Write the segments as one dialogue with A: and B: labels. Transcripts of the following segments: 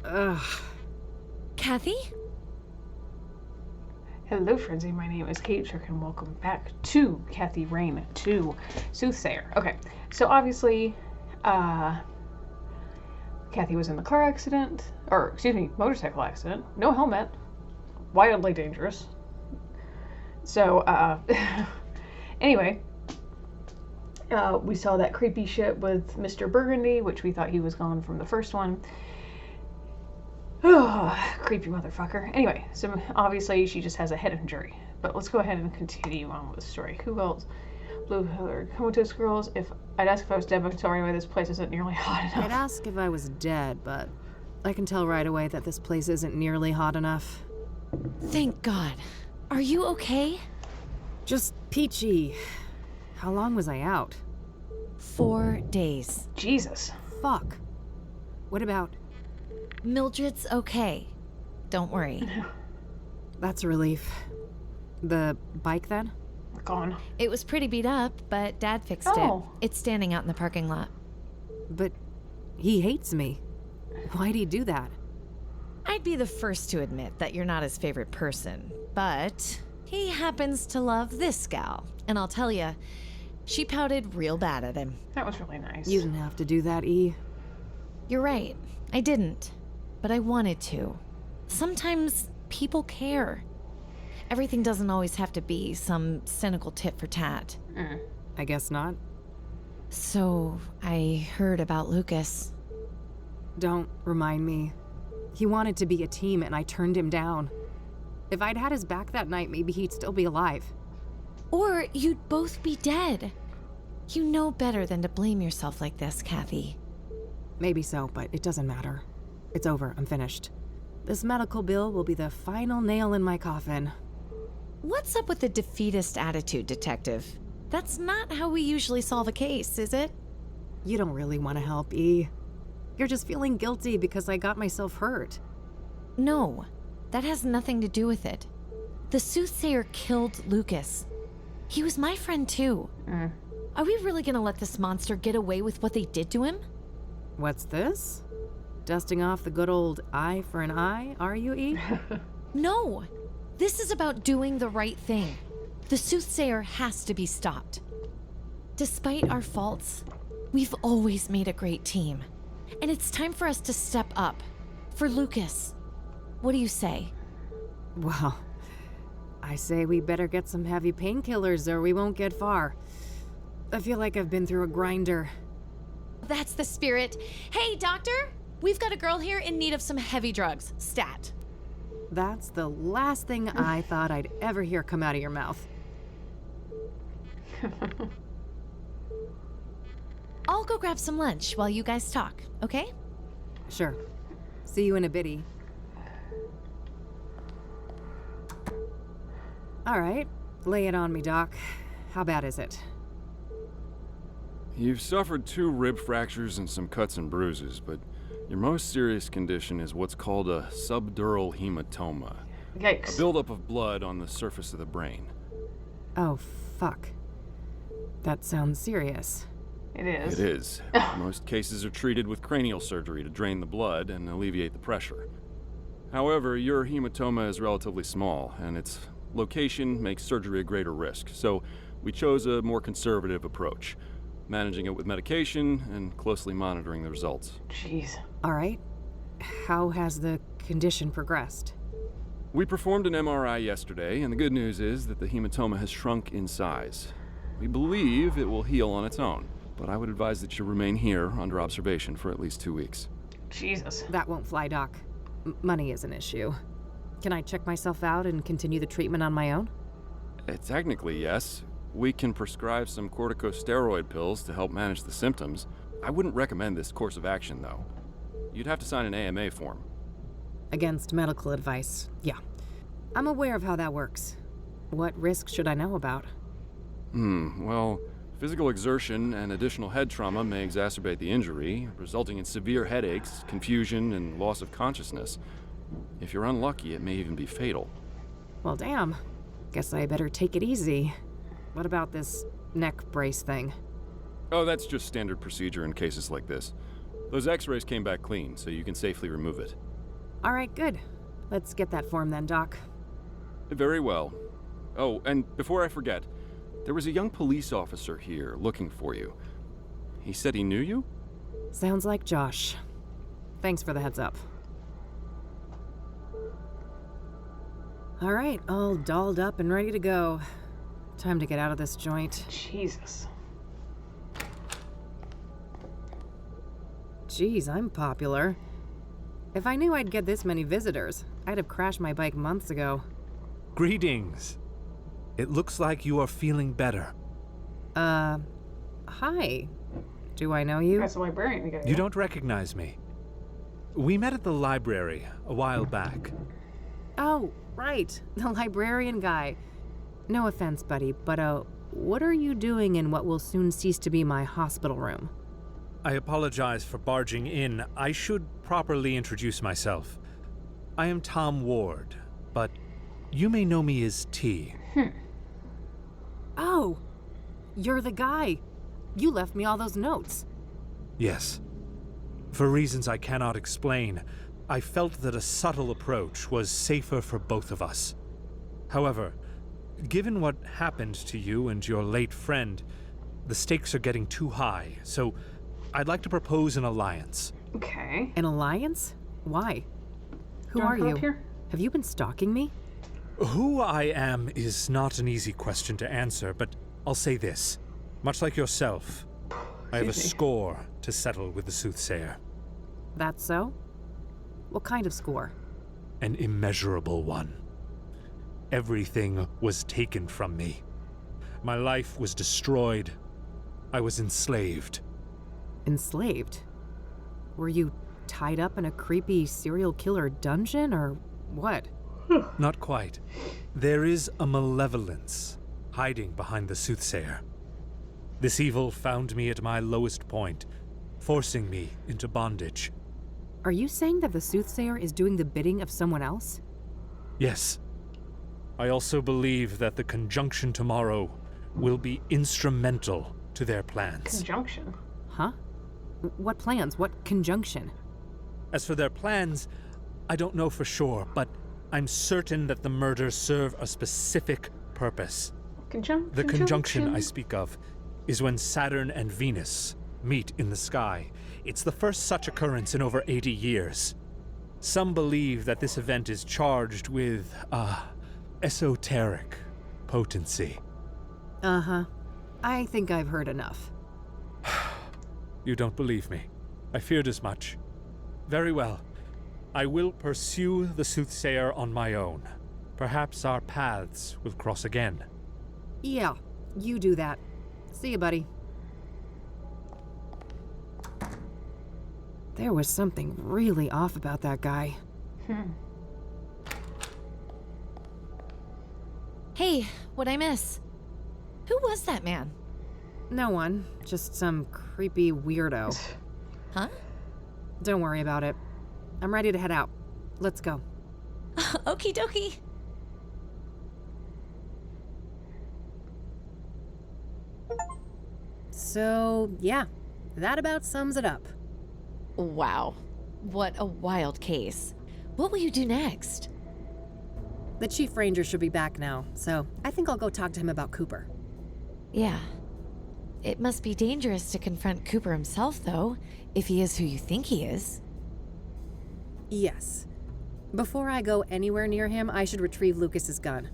A: Ugh.
B: Kathy?
C: Hello, Frenzy. My name is Kate Trick, and welcome back to Kathy Rain 2 Soothsayer. Okay, so obviously, Kathy was in the car accident, or excuse me, motorcycle accident. No helmet. Wildly dangerous. So, anyway, we saw that creepy shit with Mr. Burgundy, which we thought he was gone from the first one. Oh, creepy motherfucker. Anyway, so obviously she just has a head injury. But let's go ahead and continue on with the story. Who else? Blue-haired comatose girls. I'd ask if I was dead, but I can tell right away this place isn't nearly hot enough.
A: I'd ask if I was dead, but I can tell right away that this place isn't nearly hot enough.
B: Thank God. Are you okay?
A: Just peachy. How long was I out?
B: 4 days.
C: Jesus.
A: Fuck. What about...
B: Mildred's okay. Don't worry.
A: That's a relief. The bike, then?
C: Gone.
B: It was pretty beat up, but Dad fixed it. It's standing out in the parking lot.
A: But he hates me. Why'd he do that?
B: I'd be the first to admit that you're not his favorite person, but he happens to love this gal. And I'll tell you, she pouted real bad at him.
C: That was really nice.
A: You didn't have to do that, E.
B: You're right. I didn't. But I wanted to. Sometimes people care. Everything doesn't always have to be some cynical tit for tat.
A: I guess not.
B: So, I heard about Lucas.
A: Don't remind me. He wanted to be a team and I turned him down. If I'd had his back that night, maybe he'd still be alive.
B: Or you'd both be dead. You know better than to blame yourself like this, Kathy.
A: Maybe so, but it doesn't matter. It's over. I'm finished. This medical bill will be the final nail in my coffin.
B: What's up with the defeatist attitude, Detective? That's not how we usually solve a case, is it?
A: You don't really want to help, E. You're just feeling guilty because I got myself hurt.
B: No, that has nothing to do with it. The soothsayer killed Lucas. He was my friend too. Are we really gonna let this monster get away with what they did to him?
A: What's this? Dusting off the good old eye for an eye, are you, E?
B: No! This is about doing the right thing. The soothsayer has to be stopped. Despite our faults, we've always made a great team. And it's time for us to step up. For Lucas. What do you say?
A: Well, I say we better get some heavy painkillers or we won't get far. I feel like I've been through a grinder.
B: That's the spirit. Hey, doctor! We've got a girl here in need of some heavy drugs. Stat.
A: That's the last thing I thought I'd ever hear come out of your mouth.
B: I'll go grab some lunch while you guys talk, okay?
A: Sure. See you in a bitty. All right. Lay it on me, Doc. How bad is it?
D: You've suffered 2 rib fractures and some cuts and bruises, but your most serious condition is what's called a subdural hematoma.
C: Yikes.
D: A buildup of blood on the surface of the brain.
A: Oh, fuck. That sounds serious.
C: It is.
D: It is. Most cases are treated with cranial surgery to drain the blood and alleviate the pressure. However, your hematoma is relatively small, and its location makes surgery a greater risk, so we chose a more conservative approach, managing it with medication and closely monitoring the results.
C: Jeez.
A: All right. How has the condition progressed?
D: We performed an MRI yesterday, and the good news is that the hematoma has shrunk in size. We believe it will heal on its own, but I would advise that you remain here under observation for at least 2 weeks.
C: Jesus.
A: That won't fly, Doc. Money is an issue. Can I check myself out and continue the treatment on my own?
D: Technically, yes. We can prescribe some corticosteroid pills to help manage the symptoms. I wouldn't recommend this course of action, though. You'd have to sign an AMA form.
A: Against medical advice, yeah. I'm aware of how that works. What risks should I know about?
D: Well, physical exertion and additional head trauma may exacerbate the injury, resulting in severe headaches, confusion, and loss of consciousness. If you're unlucky, it may even be fatal.
A: Well, damn. Guess I better take it easy. What about this neck brace thing?
D: Oh, that's just standard procedure in cases like this. Those x-rays came back clean, so you can safely remove it.
A: All right, good. Let's get that form then, Doc.
D: Very well. Oh, and before I forget, there was a young police officer here looking for you. He said he knew you?
A: Sounds like Josh. Thanks for the heads up. All right, all dolled up and ready to go. Time to get out of this joint.
C: Jesus.
A: Geez, I'm popular. If I knew I'd get this many visitors, I'd have crashed my bike months ago.
E: Greetings. It looks like you are feeling better.
A: Hi. Do I know you?
C: That's a librarian again.
E: You don't recognize me. We met at the library a while back.
A: Oh, right. The librarian guy. No offense, buddy, but, what are you doing in what will soon cease to be my hospital room?
E: I apologize for barging in. I should properly introduce myself. I am Tom Ward, but you may know me as T.
A: Oh, you're the guy. You left me all those notes.
E: Yes. For reasons I cannot explain, I felt that a subtle approach was safer for both of us. However, given what happened to you and your late friend, the stakes are getting too high, so I'd like to propose an alliance.
C: Okay.
A: An alliance? Why? Who
C: Do I
A: are
C: come up
A: you?
C: here?
A: Have you been stalking me?
E: Who I am is not an easy question to answer, but I'll say this. Much like yourself, I have a
C: Excuse me.
E: score to settle with the soothsayer.
A: That's so? What kind of score?
E: An immeasurable one. Everything was taken from me. My life was destroyed. I was enslaved.
A: Enslaved? Were you tied up in a creepy serial killer dungeon, or what?
E: Not quite. There is a malevolence hiding behind the soothsayer. This evil found me at my lowest point, forcing me into bondage.
A: Are you saying that the soothsayer is doing the bidding of someone else?
E: Yes. I also believe that the conjunction tomorrow will be instrumental to their plans.
C: Conjunction.
A: Huh? What plans? What conjunction?
E: As for their plans, I don't know for sure, but I'm certain that the murders serve a specific purpose. The conjunction I speak of is when Saturn and Venus meet in the sky. It's the first such occurrence in over 80 years. Some believe that this event is charged with, esoteric potency.
A: Uh-huh. I think I've heard enough.
E: You don't believe me. I feared as much. Very well. I will pursue the soothsayer on my own. Perhaps our paths will cross again.
A: Yeah, you do that. See you, buddy. There was something really off about that guy.
B: Hey, what'd I miss? Who was that man?
A: No one, just some creepy weirdo.
B: Huh?
A: Don't worry about it. I'm ready to head out. Let's go.
B: Okie dokie.
A: So, yeah, that about sums it up.
B: Wow. What a wild case. What will you do next?
A: The Chief Ranger should be back now, so I think I'll go talk to him about Cooper.
B: Yeah. It must be dangerous to confront Cooper himself, though, if he is who you think he is.
A: Yes. Before I go anywhere near him, I should retrieve Lucas's gun.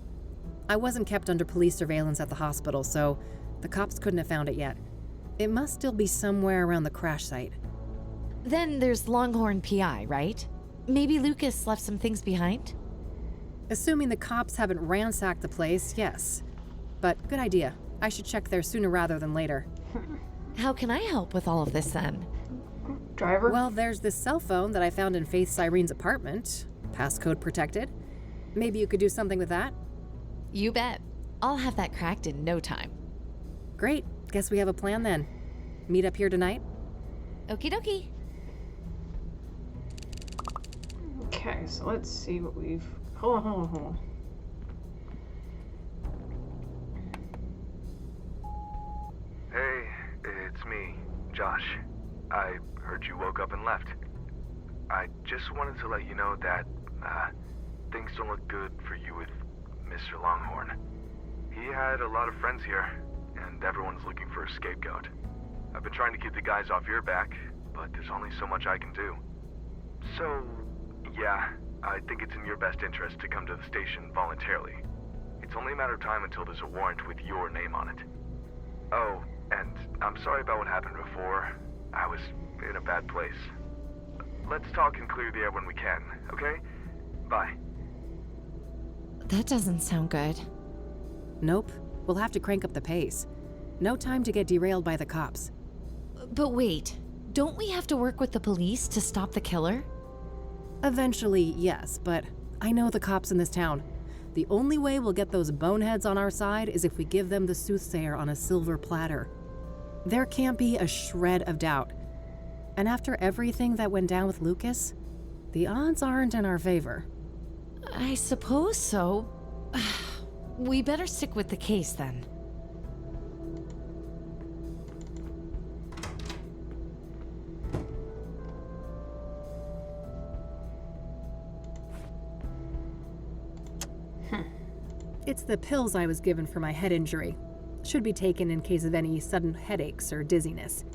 A: I wasn't kept under police surveillance at the hospital, so the cops couldn't have found it yet. It must still be somewhere around the crash site.
B: Then there's Longhorn PI, right? Maybe Lucas left some things behind?
A: Assuming the cops haven't ransacked the place, yes. But good idea. I should check there sooner rather than later.
B: How can I help with all of this then?
C: Driver?
A: Well, there's this cell phone that I found in Faith Cyrene's apartment. Passcode protected. Maybe you could do something with that?
B: You bet. I'll have that cracked in no time.
A: Great. Guess we have a plan then. Meet up here tonight?
B: Okie dokie.
C: Okay, so let's see what we've... Hold on.
F: Hey, it's me. Josh, I heard you woke up and left. I just wanted to let you know that, things don't look good for you with Mr. Longhorn. He had a lot of friends here, and everyone's looking for a scapegoat. I've been trying to keep the guys off your back, but there's only so much I can do. So, yeah, I think it's in your best interest to come to the station voluntarily. It's only a matter of time until there's a warrant with your name on it. Oh, and I'm sorry about what happened before. I was in a bad place. Let's talk and clear the air when we can, okay? Bye.
B: That doesn't sound good.
A: Nope. We'll have to crank up the pace. No time to get derailed by the cops.
B: But wait, don't we have to work with the police to stop the killer?
A: Eventually, yes, but I know the cops in this town. The only way we'll get those boneheads on our side is if we give them the soothsayer on a silver platter. There can't be a shred of doubt. And after everything that went down with Lucas, the odds aren't in our favor.
B: I suppose so. We better stick with the case then.
A: It's the pills I was given for my head injury. Should be taken in case of any sudden headaches or dizziness.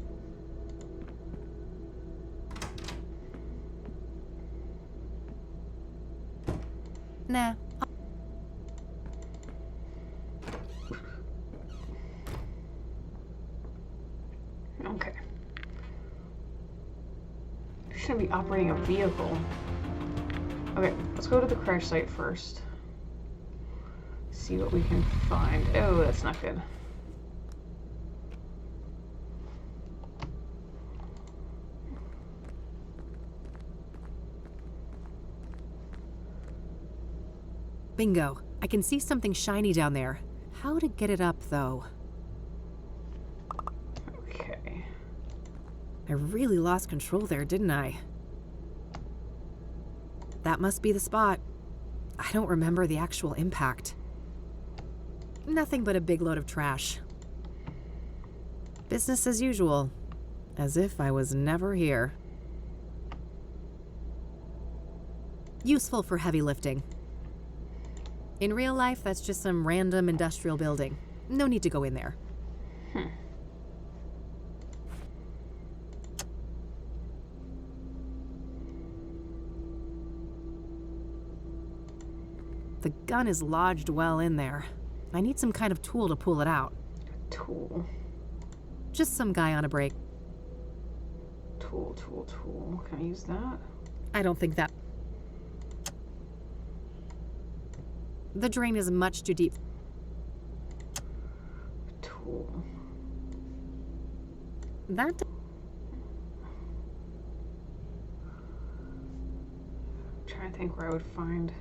A: Nah.
C: Okay. You shouldn't be operating a vehicle. Okay, let's go to the crash site first. See what we can find. Oh, that's not good.
A: Bingo. I can see something shiny down there. How to get it up, though?
C: Okay.
A: I really lost control there, didn't I? That must be the spot. I don't remember the actual impact. Nothing but a big load of trash. Business as usual. As if I was never here. Useful for heavy lifting. In real life, that's just some random industrial building. No need to go in there. The gun is lodged well in there. I need some kind of tool to pull it out.
C: Tool.
A: Just some guy on a break.
C: Tool. Can I use that?
A: I don't think that... The drain is much too deep.
C: Tool.
A: That...
C: I'm trying to think where I would find...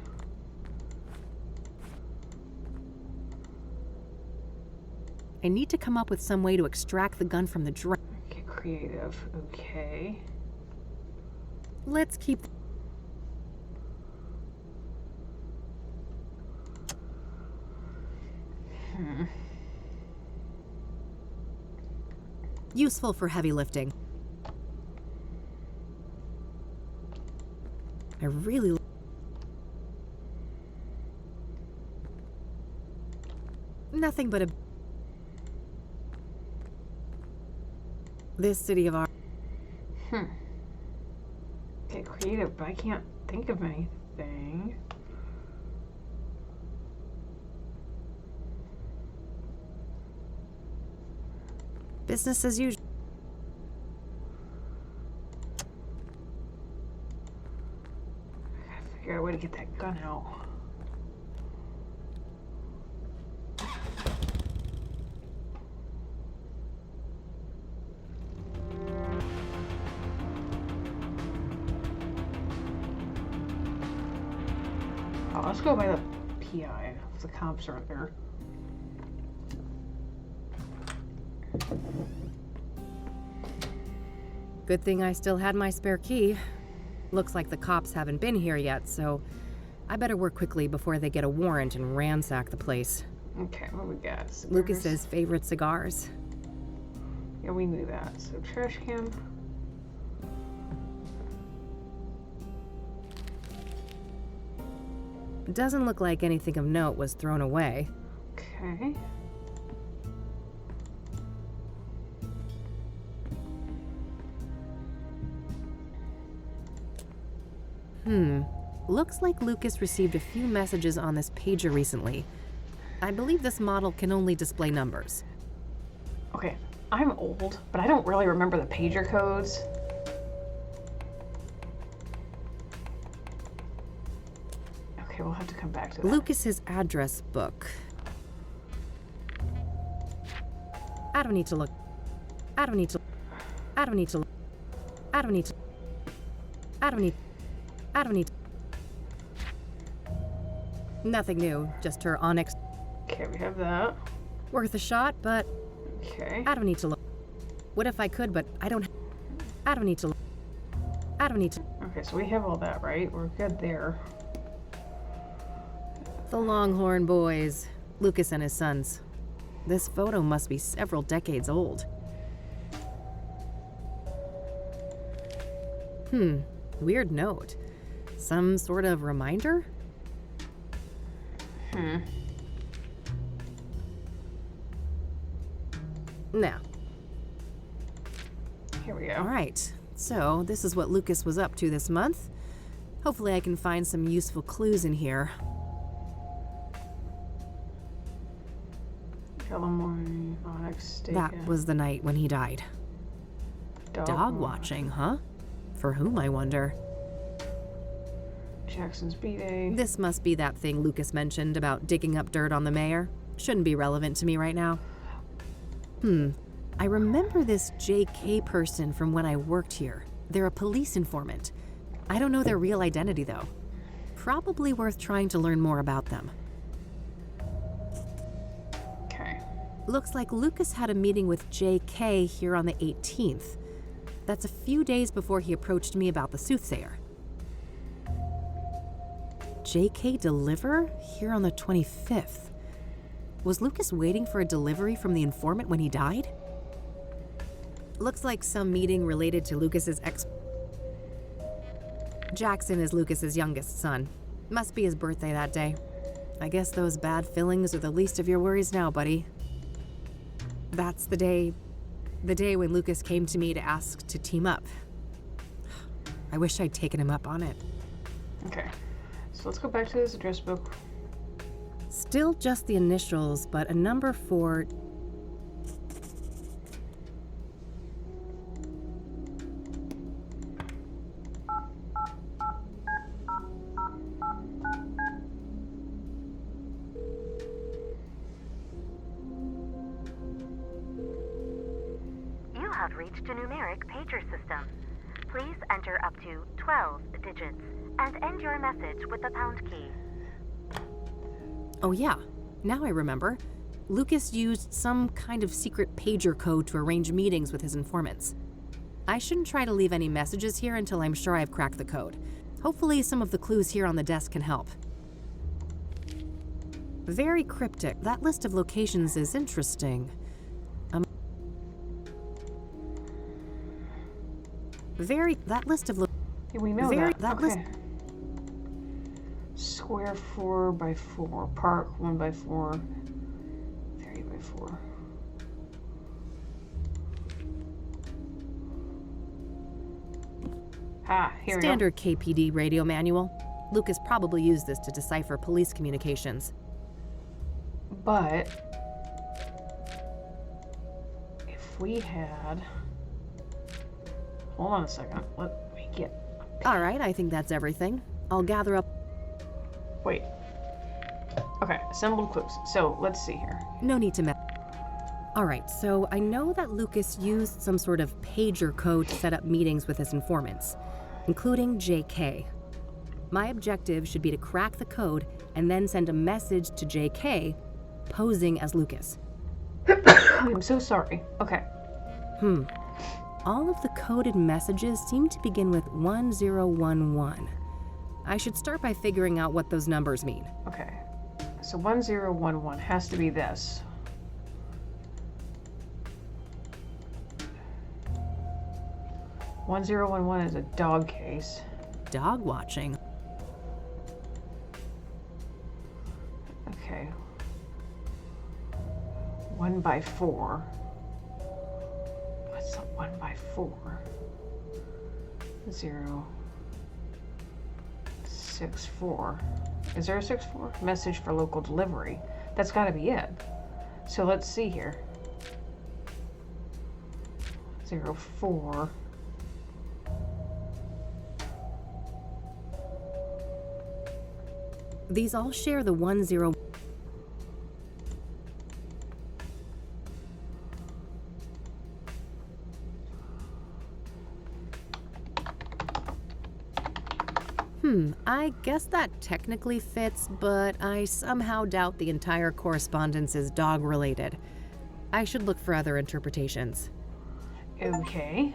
A: I need to come up with some way to extract the gun from the drain.
C: Get creative. Okay.
A: Let's keep... Useful for heavy lifting. I really... Nothing but a... This city of ours.
C: Get creative, but I can't think of anything.
A: Business as usual.
C: I gotta figure out a way to get that gun out. Oh, let's go by the PI if the cops aren't there.
A: Good thing I still had my spare key. Looks like the cops haven't been here yet, so I better work quickly before they get a warrant and ransack the place.
C: Okay, what we got? Cigars.
A: Lucas's favorite cigars.
C: Yeah, we knew that. So trash can.
A: Doesn't look like anything of note was thrown away.
C: Okay.
A: Looks like Lucas received a few messages on this pager recently. I believe this model can only display numbers.
C: Okay, I'm old, but I don't really remember the pager codes. Okay, we'll have to come back to that.
A: Lucas's address book. I don't need to look. I don't need to. I don't need to. I don't need to. I don't need. I don't need. Nothing new, just her Onyx.
C: Okay, we have that.
A: Worth a shot, but
C: Okay.
A: I don't need to look. What if I could, but I don't. I don't need to look. I don't need to.
C: Okay, so we have all that, right? We're good there.
A: The Longhorn boys, Lucas and his sons. This photo must be several decades old. Weird note. Some sort of reminder? Now.
C: Here we go.
A: All right. So, this is what Lucas was up to this month. Hopefully I can find some useful clues in here.
C: Calamari, Onyx, steak.
A: That was the night when he died. Dog
C: watch.
A: watching, huh? For whom, I wonder?
C: Jackson's B-Day.
A: This must be that thing Lucas mentioned about digging up dirt on the mayor. Shouldn't be relevant to me right now. I remember this JK person from when I worked here. They're a police informant. I don't know their real identity, though. Probably worth trying to learn more about them.
C: Okay.
A: Looks like Lucas had a meeting with JK here on the 18th. That's a few days before he approached me about the soothsayer. JK deliver here on the 25th. Was Lucas waiting for a delivery from the informant when he died? Looks like some meeting related to Lucas's ex. Jackson is Lucas's youngest son. Must be his birthday that day. I guess those bad feelings are the least of your worries now, buddy. That's the day when Lucas came to me to ask to team up. I wish I'd taken him up on it.
C: Okay. So let's go back to this address book.
A: Still just the initials, but a number for...
G: You have reached a numeric pager system. Please enter up to 12 digits and end your message with the pound key.
A: Oh yeah, now I remember. Lucas used some kind of secret pager code to arrange meetings with his informants. I shouldn't try to leave any messages here until I'm sure I've cracked the code. Hopefully some of the clues here on the desk can help. Very cryptic. That list of locations is interesting. That list of
C: Yeah, we know
A: Very-
C: that.
A: that
C: Okay.
A: list-
C: Square 4x4. Park 1x4. 3x4. Here
A: Standard KPD radio manual. Lucas probably used this to decipher police communications.
C: we go. But if we had, hold on a second. Let me get.
A: All right, I think that's everything. I'll gather up.
C: Wait. Okay, assembled clues. So let's see here.
A: No need to All right, so I know that Lucas used some sort of pager code to set up meetings with his informants, including JK. My objective should be to crack the code and then send a message to JK, posing as Lucas.
C: I'm so sorry. Okay.
A: All of the coded messages seem to begin with 1011. I should start by figuring out what those numbers mean.
C: Okay. So 1011 has to be this. 1011 is a dog case.
A: Dog watching.
C: Okay. 1x4. What's a 1x4? 0. 6-4. Is there a 6-4? Message for local delivery. That's got to be it. So let's see here. 0-4.
A: These all share the 10. I guess that technically fits, but I somehow doubt the entire correspondence is dog-related. I should look for other interpretations.
C: Okay.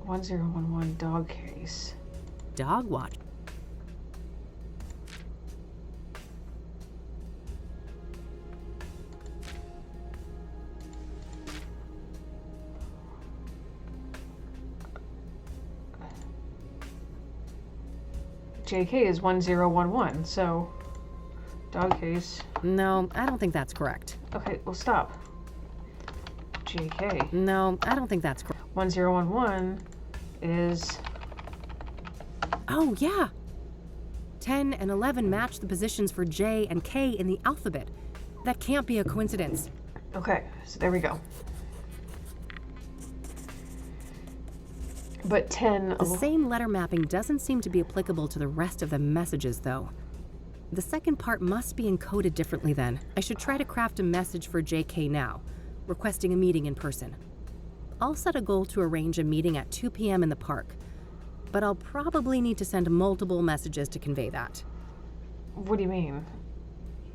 C: 1011 dog case.
A: Dog watch.
C: JK is 1011, so dog case.
A: No, I don't think that's correct.
C: Okay, well stop. JK.
A: No, I don't think that's correct.
C: 1011 is...
A: Oh, yeah! 10 and 11 match the positions for J and K in the alphabet. That can't be a coincidence.
C: Okay, so there we go. But 10...
A: The same letter mapping doesn't seem to be applicable to the rest of the messages, though. The second part must be encoded differently then. I should try to craft a message for JK now, requesting a meeting in person. I'll set a goal to arrange a meeting at 2 p.m. in the park, but I'll probably need to send multiple messages to convey that.
C: What do you mean?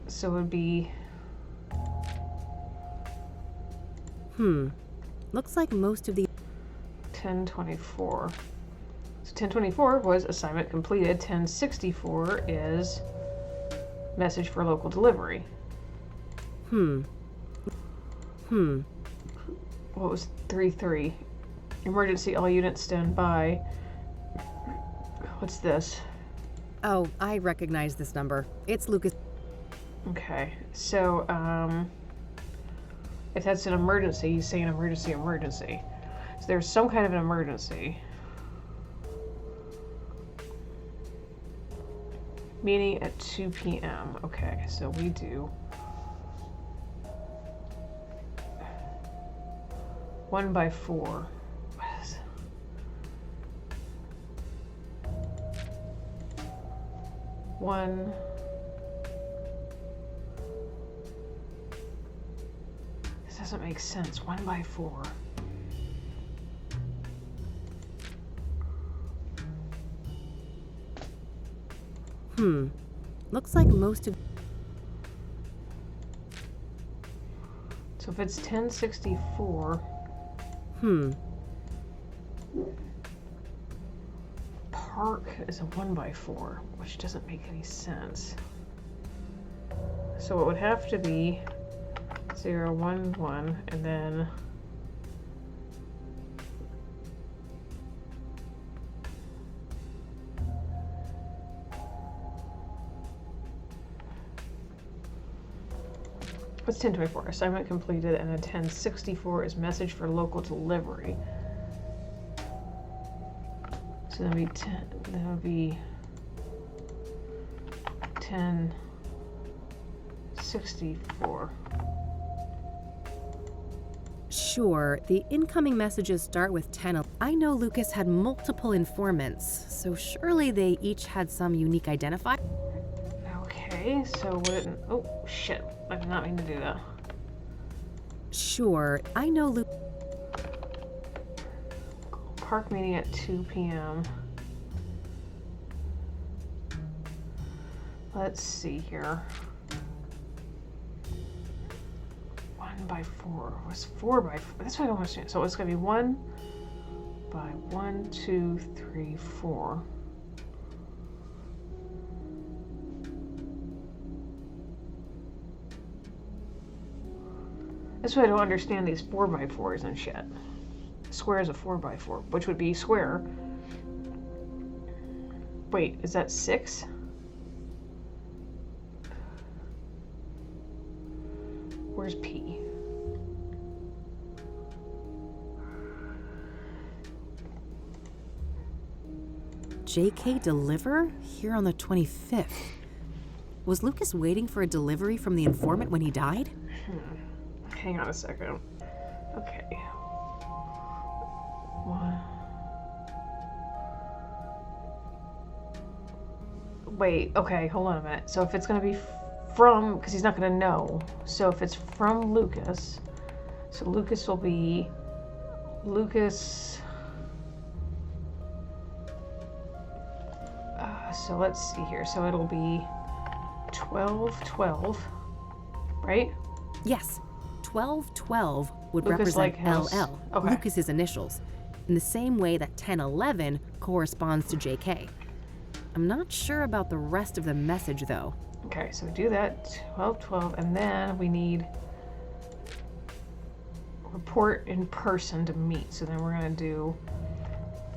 C: So it would be...
A: Looks like most of the
C: 1024. So 1024 was assignment completed. 1064 is message for local delivery. What was 33? Emergency, all units stand by. What's this?
A: Oh, I recognize this number. It's Lucas.
C: Okay, so if that's an emergency, he's saying emergency. So there's some kind of an emergency. Meeting at 2 p.m. Okay, so we do 1x4. What is it? One. This doesn't make sense. 1x4.
A: Looks like most of...
C: So if it's 1064... Park is a 1x4, which doesn't make any sense. So it would have to be 0, 1, 1, and then... What's 1024? Assignment completed, and then 1064 is message for local delivery. So that would be 1064.
A: Sure, the incoming messages start with 10. I know Lucas had multiple informants, so surely they each had some unique identifier.
C: Okay, so what? Oh shit! I did not mean to do that.
A: Sure, I know
C: Park meeting at 2 p.m. Let's see here. 1x4 was 4x4. That's what I don't understand. So it's gonna be 1 by 1, 2, 3, 4. That's why I don't understand these 4x4s and shit. Square is a 4x4, which would be square. Wait, is that 6? Where's P?
A: JK deliver? Here on the 25th. Was Lucas waiting for a delivery from the informant when he died?
C: Hang on a second. Okay. One. Wait, okay, hold on a minute. So if it's gonna be from, because he's not gonna know. So if it's from Lucas, so Lucas will be Lucas. So let's see here. So it'll be 1212, right?
A: Yes. 1212 would
C: Lucas,
A: represent
C: like, has-
A: LL,
C: okay.
A: Lucas's initials, in the same way that 1011 corresponds to JK. I'm not sure about the rest of the message, though.
C: Okay, so do that, 1212, and then we need report in person to meet. So then we're gonna do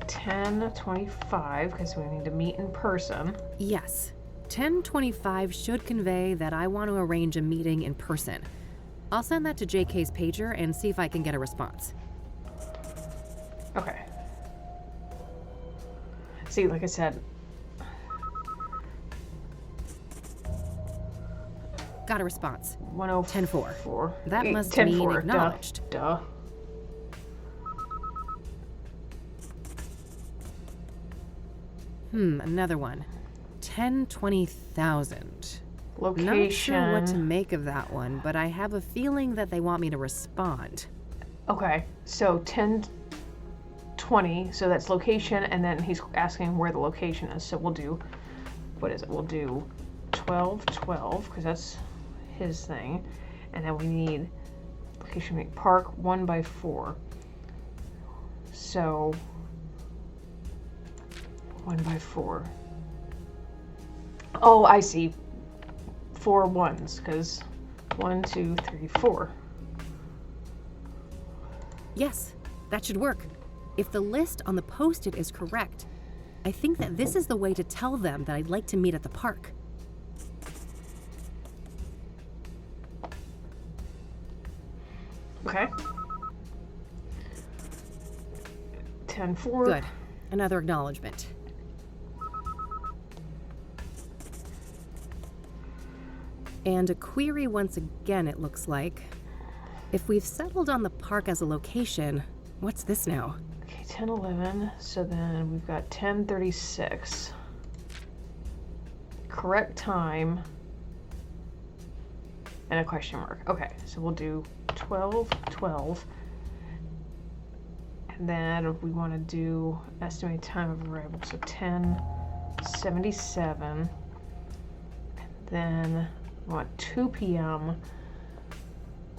C: 1025, because we need to meet in person.
A: Yes. 1025 should convey that I want to arrange a meeting in person. I'll send that to JK's pager and see if I can get a response.
C: Okay. See, like I said,
A: Got a response.
C: 104.
A: 10-4. That must
C: 10-4,
A: mean acknowledged.
C: Duh.
A: Another one. 10-20,000.
C: Location.
A: Not sure what to make of that one, but I have a feeling that they want me to respond.
C: Okay, so 1020, so that's location, and then he's asking where the location is. So we'll do, what is it? We'll do 1212, because that's his thing. And then we need location make park 1x4. So 1x4. Oh, I see. 4 ones, because 1, 2, 3, 4.
A: Yes, that should work. If the list on the post-it is correct, I think that this is the way to tell them that I'd like to meet at the park.
C: Okay. 10-4.
A: Good. Another acknowledgement. And a query once again, it looks like. If we've settled on the park as a location, what's this now?
C: Okay, 10-11. So then we've got 10:36. Correct time. And a question mark. Okay, so we'll do 12:12. And then we want to do estimated time of arrival. So 10:77. And then we want 2 p.m.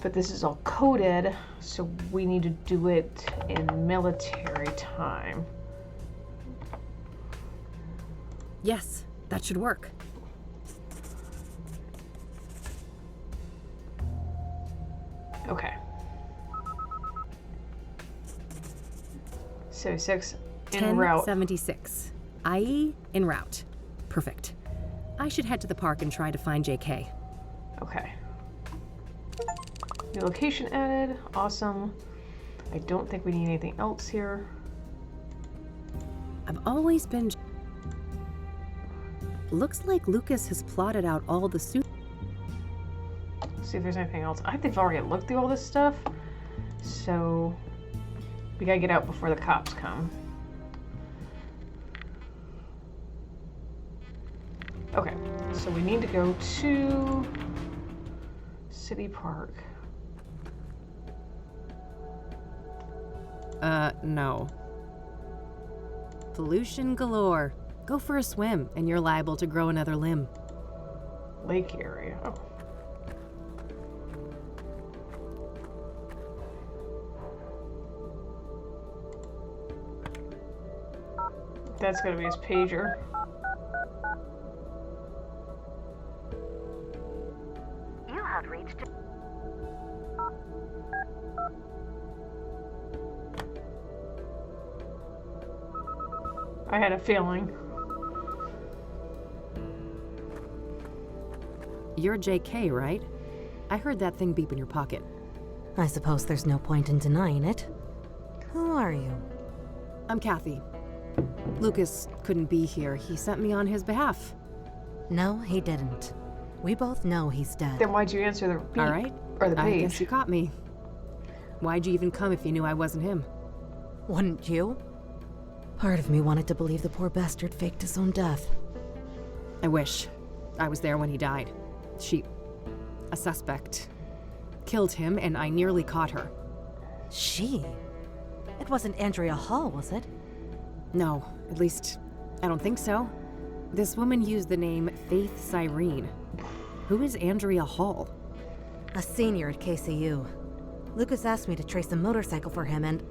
C: But this is all coded, so we need to do it in military time.
A: Yes, that should work.
C: Okay. 76 en route.
A: 1076. IE en route. Perfect. I should head to the park and try to find JK.
C: Okay. New location added. Awesome. I don't think we need anything else here.
A: I've always been... Looks like Lucas has plotted out all the suit...
C: See if there's anything else. I think they've already looked through all this stuff. So we gotta get out before the cops come. Okay, so we need to go to City Park.
A: No. Pollution galore. Go for a swim, and you're liable to grow another limb.
C: Lake area. Oh. That's gonna be his pager.
G: You have reached
C: I had a feeling.
A: You're JK, right? I heard that thing beep in your pocket.
H: I suppose there's no point in denying it. Who are you?
A: I'm Kathy. Lucas couldn't be here. He sent me on his behalf.
H: No, he didn't. We both know he's dead.
C: Then why'd you answer the beep?
A: All right.
C: Or the
A: I
C: page?
A: guess you caught me. Why'd you even come if you knew I wasn't him?
H: Wouldn't you? Part of me wanted to believe the poor bastard faked his own death.
A: I wish. I was there when he died. A suspect, killed him, and I nearly caught her.
H: She? It wasn't Andrea Hall, was it?
A: No, at least, I don't think so. This woman used the name Faith Cyrene. Who is Andrea Hall?
H: A senior at KCU. Lucas asked me to trace a motorcycle for him and...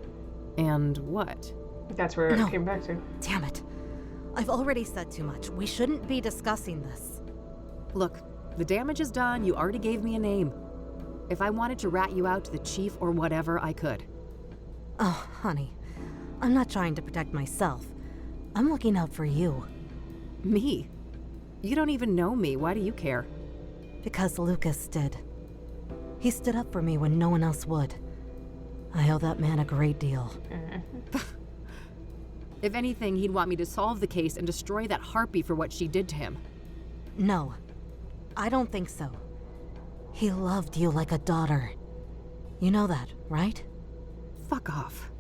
A: And what?
C: That's where it came back to.
H: Damn it. I've already said too much. We shouldn't be discussing this.
A: Look, the damage is done. You already gave me a name. If I wanted to rat you out to the chief or whatever, I could.
H: Oh, honey. I'm not trying to protect myself. I'm looking out for you.
A: Me? You don't even know me. Why do you care?
H: Because Lucas did. He stood up for me when no one else would. I owe that man a great deal.
A: If anything, he'd want me to solve the case and destroy that harpy for what she did to him.
H: No, I don't think so. He loved you like a daughter. You know that, right?
A: Fuck off.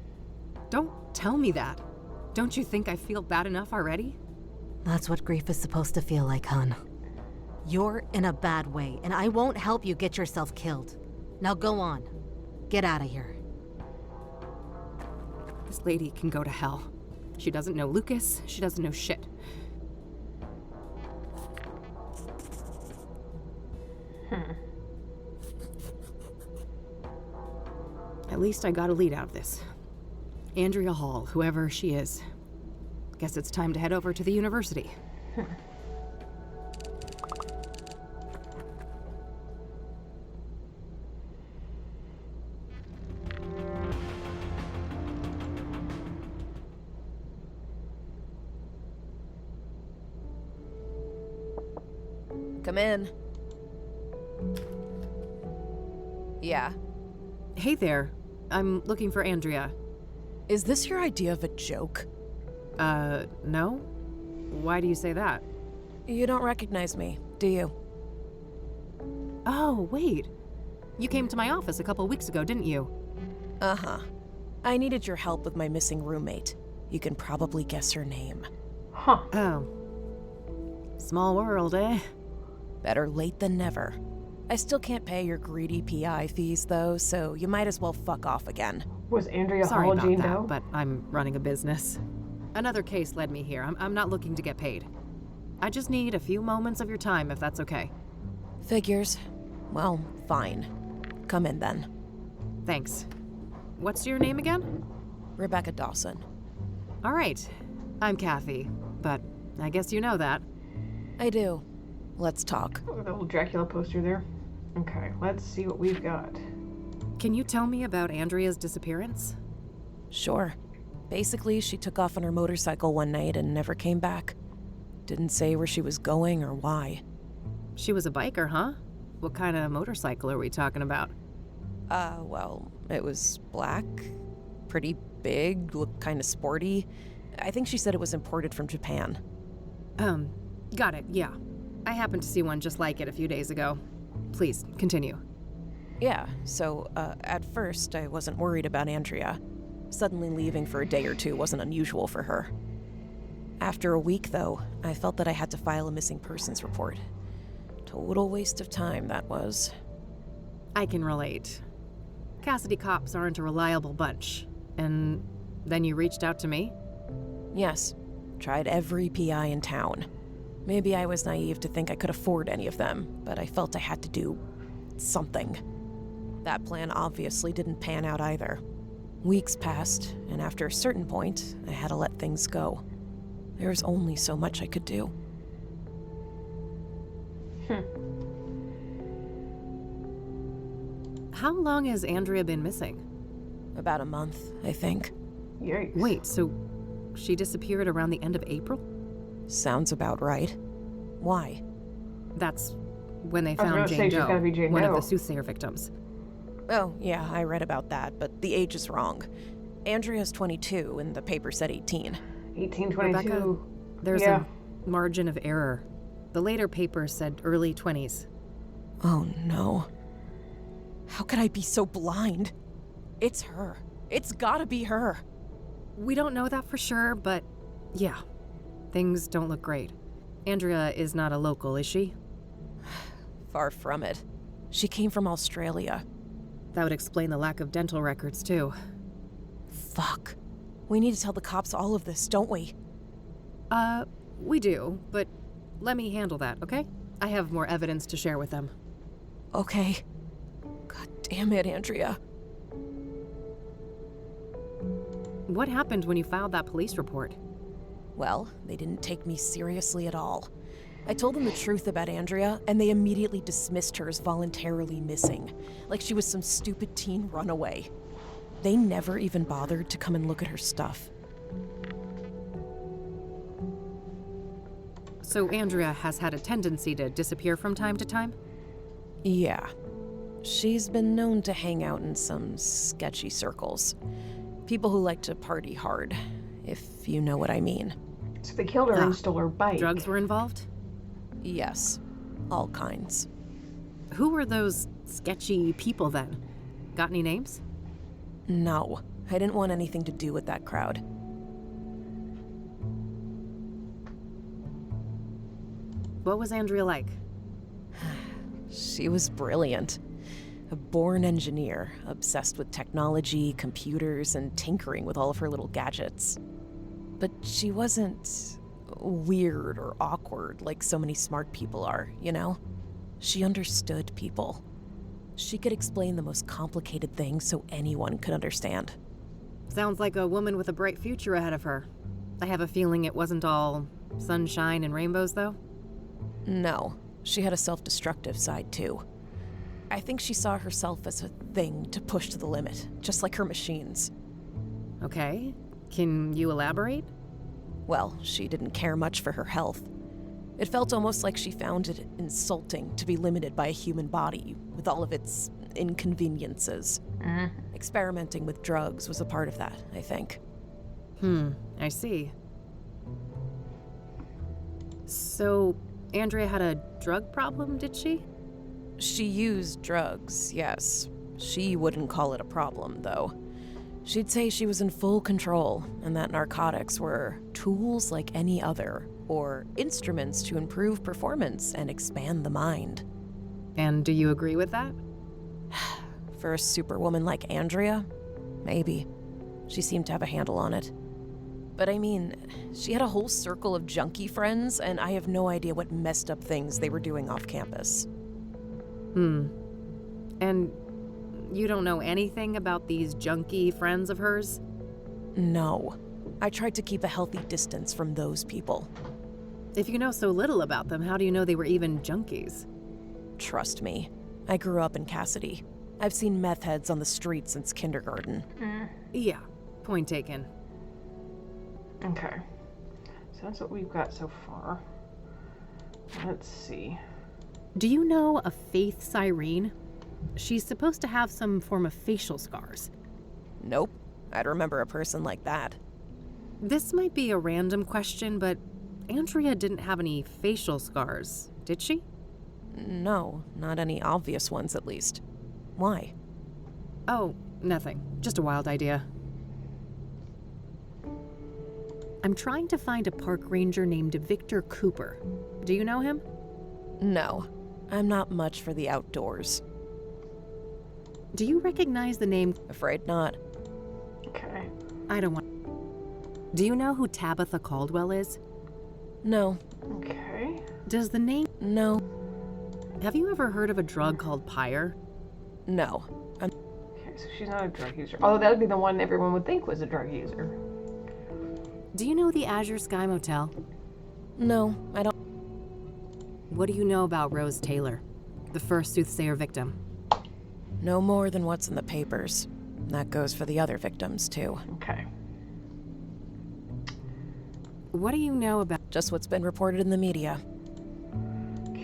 A: Don't tell me that. Don't you think I feel bad enough already?
H: That's what grief is supposed to feel like, hon. You're in a bad way, and I won't help you get yourself killed. Now go on. Get out of here.
A: This lady can go to hell. She doesn't know Lucas. She doesn't know shit. At least I got a lead out of this. Andrea Hall, whoever she is. Guess it's time to head over to the university.
I: Come in. Yeah.
A: Hey there. I'm looking for Andrea.
I: Is this your idea of a joke?
A: No? Why do you say that?
I: You don't recognize me, do you?
A: Oh, wait. You came to my office a couple weeks ago, didn't you?
I: Uh-huh. I needed your help with my missing roommate. You can probably guess her name.
C: Huh.
A: Oh. Small world, eh?
I: Better late than never. I still can't pay your greedy PI fees, though, so you might as well fuck off again.
C: Was Andrea
A: Sorry
C: Hall
A: about
C: Jane
A: that,
C: Doe?
A: but I'm running a business. Another case led me here. I'm not looking to get paid. I just need a few moments of your time, if that's okay.
I: Figures. Well, fine. Come in then.
A: Thanks. What's your name again?
I: Rebecca Dawson.
A: All right. I'm Kathy, but I guess you know that.
I: I do. Let's talk.
C: Oh, the little Dracula poster there. Okay, let's see what we've got.
A: Can you tell me about Andrea's disappearance?
I: Sure. Basically, she took off on her motorcycle one night and never came back. Didn't say where she was going or why.
A: She was a biker, huh? What kind of motorcycle are we talking about?
I: Well, it was black, pretty big, looked kind of sporty. I think she said it was imported from Japan.
A: Got it, yeah. I happened to see one just like it a few days ago. Please, continue.
I: Yeah, so, at first, I wasn't worried about Andrea. Suddenly leaving for a day or two wasn't unusual for her. After a week, though, I felt that I had to file a missing persons report. Total waste of time, that was.
A: I can relate. Cassidy cops aren't a reliable bunch. And then you reached out to me?
I: Yes. Tried every PI in town. Maybe I was naive to think I could afford any of them, but I felt I had to do something. That plan obviously didn't pan out either. Weeks passed, and after a certain point, I had to let things go. There was only so much I could do.
A: How long has Andrea been missing?
I: About a month, I think.
C: Yikes.
A: Wait, so she disappeared around the end of April?
I: Sounds about right. Why?
A: That's when they
C: I was
A: found
C: gonna say
A: Jane
C: she's
A: Doe,
C: gotta be Jane
A: one of
C: Doe.
A: the soothsayer victims.
I: Oh, yeah, I read about that, but the age is wrong. Andrea's 22 and the paper said 18.
C: 1822.
A: Rebecca, there's
C: Yeah.
A: a margin of error. The later paper said early 20s.
I: Oh no. How could I be so blind? It's her. It's gotta be her.
A: We don't know that for sure, but yeah, things don't look great. Andrea is not a local, is she?
I: Far from it. She came from Australia.
A: That would explain the lack of dental records, too.
I: Fuck. We need to tell the cops all of this, don't we?
A: We do, but let me handle that, okay? I have more evidence to share with them.
I: Okay. God damn it, Andrea.
A: What happened when you filed that police report?
I: Well, they didn't take me seriously at all. I told them the truth about Andrea, and they immediately dismissed her as voluntarily missing, like she was some stupid teen runaway. They never even bothered to come and look at her stuff.
A: So Andrea has had a tendency to disappear from time to time?
I: Yeah. She's been known to hang out in some sketchy circles. People who like to party hard, if you know what I mean.
C: So they killed her and stole her bike.
A: Drugs were involved?
I: Yes. All kinds.
A: Who were those sketchy people then? Got any names?
I: No. I didn't want anything to do with that crowd.
A: What was Andrea like?
I: She was brilliant. A born engineer, obsessed with technology, computers, and tinkering with all of her little gadgets. But she wasn't weird or awkward like so many smart people are, you know? She understood people. She could explain the most complicated things so anyone could understand.
A: Sounds like a woman with a bright future ahead of her. I have a feeling it wasn't all sunshine and rainbows, though?
I: No, she had a self-destructive side, too. I think she saw herself as a thing to push to the limit, just like her machines.
A: Okay. Can you elaborate?
I: Well, she didn't care much for her health. It felt almost like she found it insulting to be limited by a human body, with all of its inconveniences. Experimenting with drugs was a part of that, I think.
A: I see. So, Andrea had a drug problem, did she?
I: She used drugs, yes. She wouldn't call it a problem, though. She'd say she was in full control, and that narcotics were tools like any other, or instruments to improve performance and expand the mind.
A: And do you agree with that?
I: For a superwoman like Andrea, maybe. She seemed to have a handle on it. But I mean, she had a whole circle of junkie friends, and I have no idea what messed up things they were doing off campus.
A: And you don't know anything about these junkie friends of hers?
I: No. I tried to keep a healthy distance from those people.
A: If you know so little about them, how do you know they were even junkies?
I: Trust me. I grew up in Cassidy. I've seen meth heads on the street since kindergarten.
A: Yeah, point taken.
C: Okay. So that's what we've got so far. Let's see.
A: Do you know a Faith Cyrene? She's supposed to have some form of facial scars.
I: Nope. I'd remember a person like that.
A: This might be a random question, but Andrea didn't have any facial scars, did she?
I: No, not any obvious ones at least. Why?
A: Oh, nothing. Just a wild idea. I'm trying to find a park ranger named Victor Cooper. Do you know him?
I: No. I'm not much for the outdoors.
A: Do you recognize the name?
I: Afraid not.
C: Okay.
A: I don't want. Do you know who Tabitha Caldwell is?
I: No.
C: Okay.
A: Does the name?
I: No.
A: Have you ever heard of a drug called Pyre?
I: No.
C: Okay, so she's not a drug user. Although that would be the one everyone would think was a drug user.
A: Do you know the Azure Sky Motel?
I: No, I don't.
A: What do you know about Rose Taylor, the first soothsayer victim?
I: No more than what's in the papers. That goes for the other victims, too.
C: Okay.
A: What do you know about...
I: Just what's been reported in the media.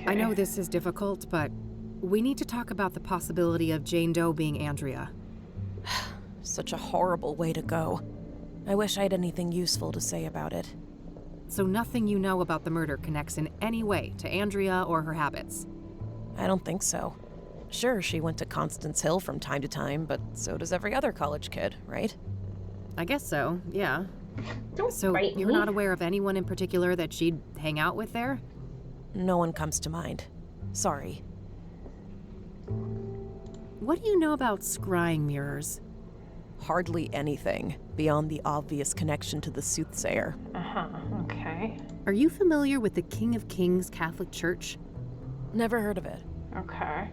A: I know this is difficult, but we need to talk about the possibility of Jane Doe being Andrea.
I: Such a horrible way to go. I wish I had anything useful to say about it.
A: So nothing you know about the murder connects in any way to Andrea or her habits?
I: I don't think so. Sure, she went to Constance Hill from time to time, but so does every other college kid, right?
A: I guess so, yeah.
C: Don't
A: So
C: bite
A: you're
C: me.
A: not aware of anyone in particular that she'd hang out with there?
I: No one comes to mind. Sorry.
A: What do you know about scrying mirrors?
I: Hardly anything, beyond the obvious connection to the soothsayer.
C: Uh-huh, okay.
A: Are you familiar with the King of Kings Catholic Church?
I: Never heard of it.
C: Okay.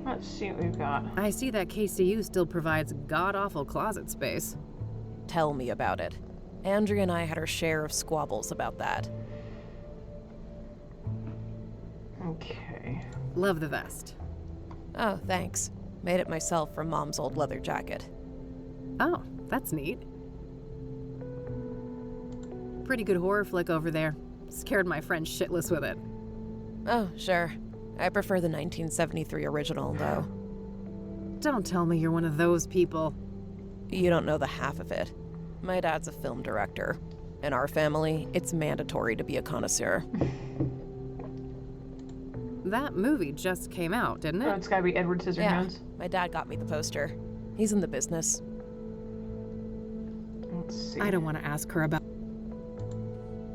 C: Let's see what we've got.
A: I see that KCU still provides god-awful closet space.
I: Tell me about it. Andrea and I had our share of squabbles about that.
C: Okay.
A: Love the vest.
I: Oh, thanks. Made it myself from Mom's old leather jacket.
A: Oh, that's neat. Pretty good horror flick over there. Scared my friend shitless with it.
I: Oh, sure. I prefer the 1973 original, though.
A: Don't tell me you're one of those people.
I: You don't know the half of it. My dad's a film director. In our family, it's mandatory to be a connoisseur.
A: That movie just came out, didn't
C: Oh,
A: it?
C: it's gotta be Edward Scissorhands.
I: My dad got me the poster. He's in the business.
C: Let's see.
A: I don't want to ask her about...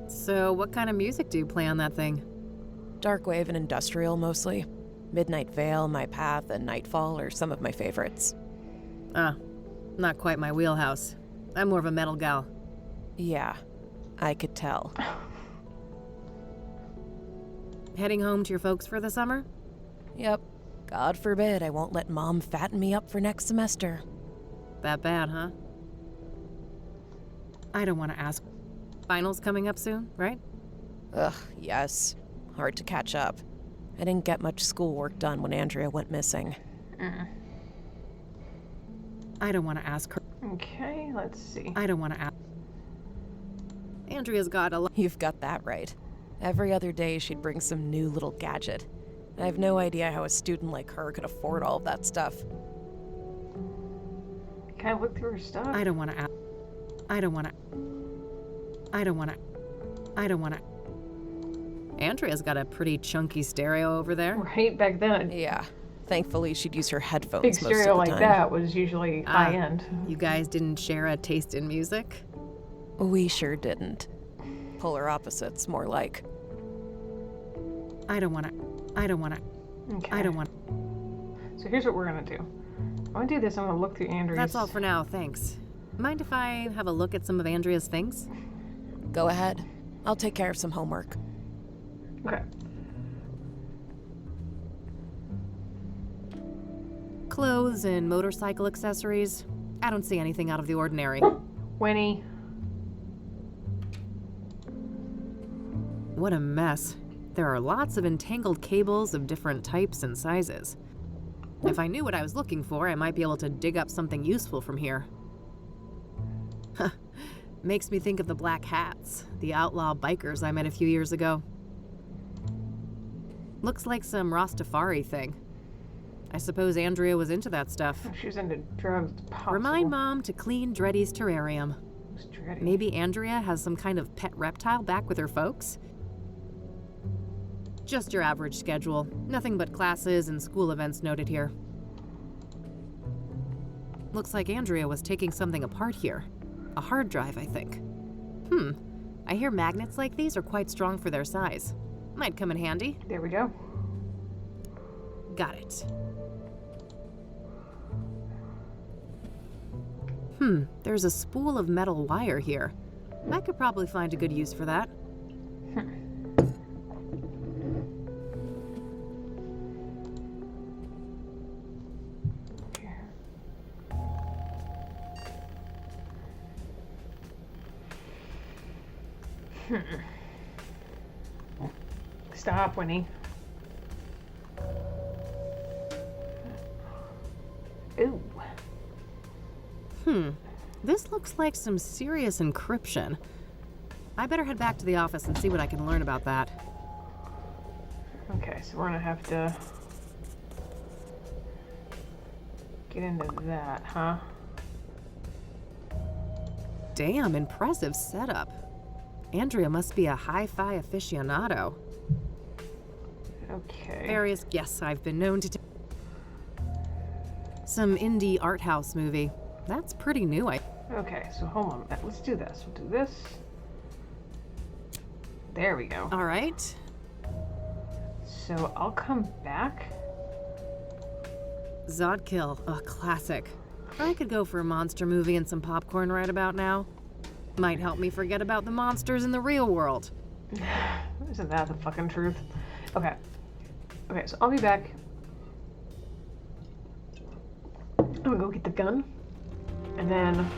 A: So, what kind of music do you play on that thing?
I: Darkwave and industrial, mostly. Midnight Veil, My Path, and Nightfall are some of my favorites.
A: Ah, not quite my wheelhouse. I'm more of a metal gal.
I: Yeah, I could tell.
A: Heading home to your folks for the summer?
I: Yep. God forbid I won't let Mom fatten me up for next semester.
A: That bad, huh? I don't want to ask. Finals coming up soon, right?
I: Ugh, yes. Hard to catch up. I didn't get much schoolwork done when Andrea went missing.
A: I don't want to ask her.
C: Okay, let's see.
A: I don't want to ask. Andrea's got a lot.
I: You've got that right. Every other day she'd bring some new little gadget. I have no idea how a student like her could afford all of that stuff.
C: Can I look through her stuff?
A: I don't want to ask. I don't want to. I don't want to. I don't want to. Andrea's got a pretty chunky stereo over there.
C: Right, back then.
I: Yeah. Thankfully, she'd use her headphones
C: Big
I: most of
C: stereo
I: the
C: like
I: time.
C: that was usually high end.
A: You guys didn't share a taste in music?
I: We sure didn't. Polar opposites, more like.
A: I don't want to. I don't want to.
C: Okay.
A: I don't want.
C: So here's what we're gonna do. I'm gonna do this. I'm gonna look through Andrea's.
A: That's all for now, thanks. Mind if I have a look at some of Andrea's things?
I: Go ahead. I'll take care of some homework.
C: Okay.
A: Clothes and motorcycle accessories. I don't see anything out of the ordinary.
C: Winnie.
A: What a mess. There are lots of entangled cables of different types and sizes. If I knew what I was looking for, I might be able to dig up something useful from here. Makes me think of the Black Hats, the outlaw bikers I met a few years ago. Looks like some Rastafari thing. I suppose Andrea was into that stuff.
C: If she's into drugs, it's possible.
A: Remind Mom to clean Dreddy's terrarium.
C: Who's Dreddy?
A: Maybe Andrea has some kind of pet reptile back with her folks? Just your average schedule. Nothing but classes and school events noted here. Looks like Andrea was taking something apart here. A hard drive, I think. I hear magnets like these are quite strong for their size. Might come in handy.
C: There we go.
A: Got it. There's a spool of metal wire here. I could probably find a good use for that.
C: Stop, Winnie. Ooh.
A: This looks like some serious encryption. I better head back to the office and see what I can learn about that.
C: Okay, so we're gonna have to get into that, huh?
A: Damn, impressive setup. Andrea must be a hi-fi aficionado.
C: Okay.
A: Various guests I've been known to some indie art house movie. That's pretty new,
C: Okay, so hold on. Let's do this. We'll do this. There we go.
A: All right.
C: So I'll come back.
A: Zodkill, a classic. I could go for a monster movie and some popcorn right about now. Might help me forget about the monsters in the real world.
C: Isn't that the fucking truth? Okay. Okay, so I'll be back. I'm gonna go get the gun. And then...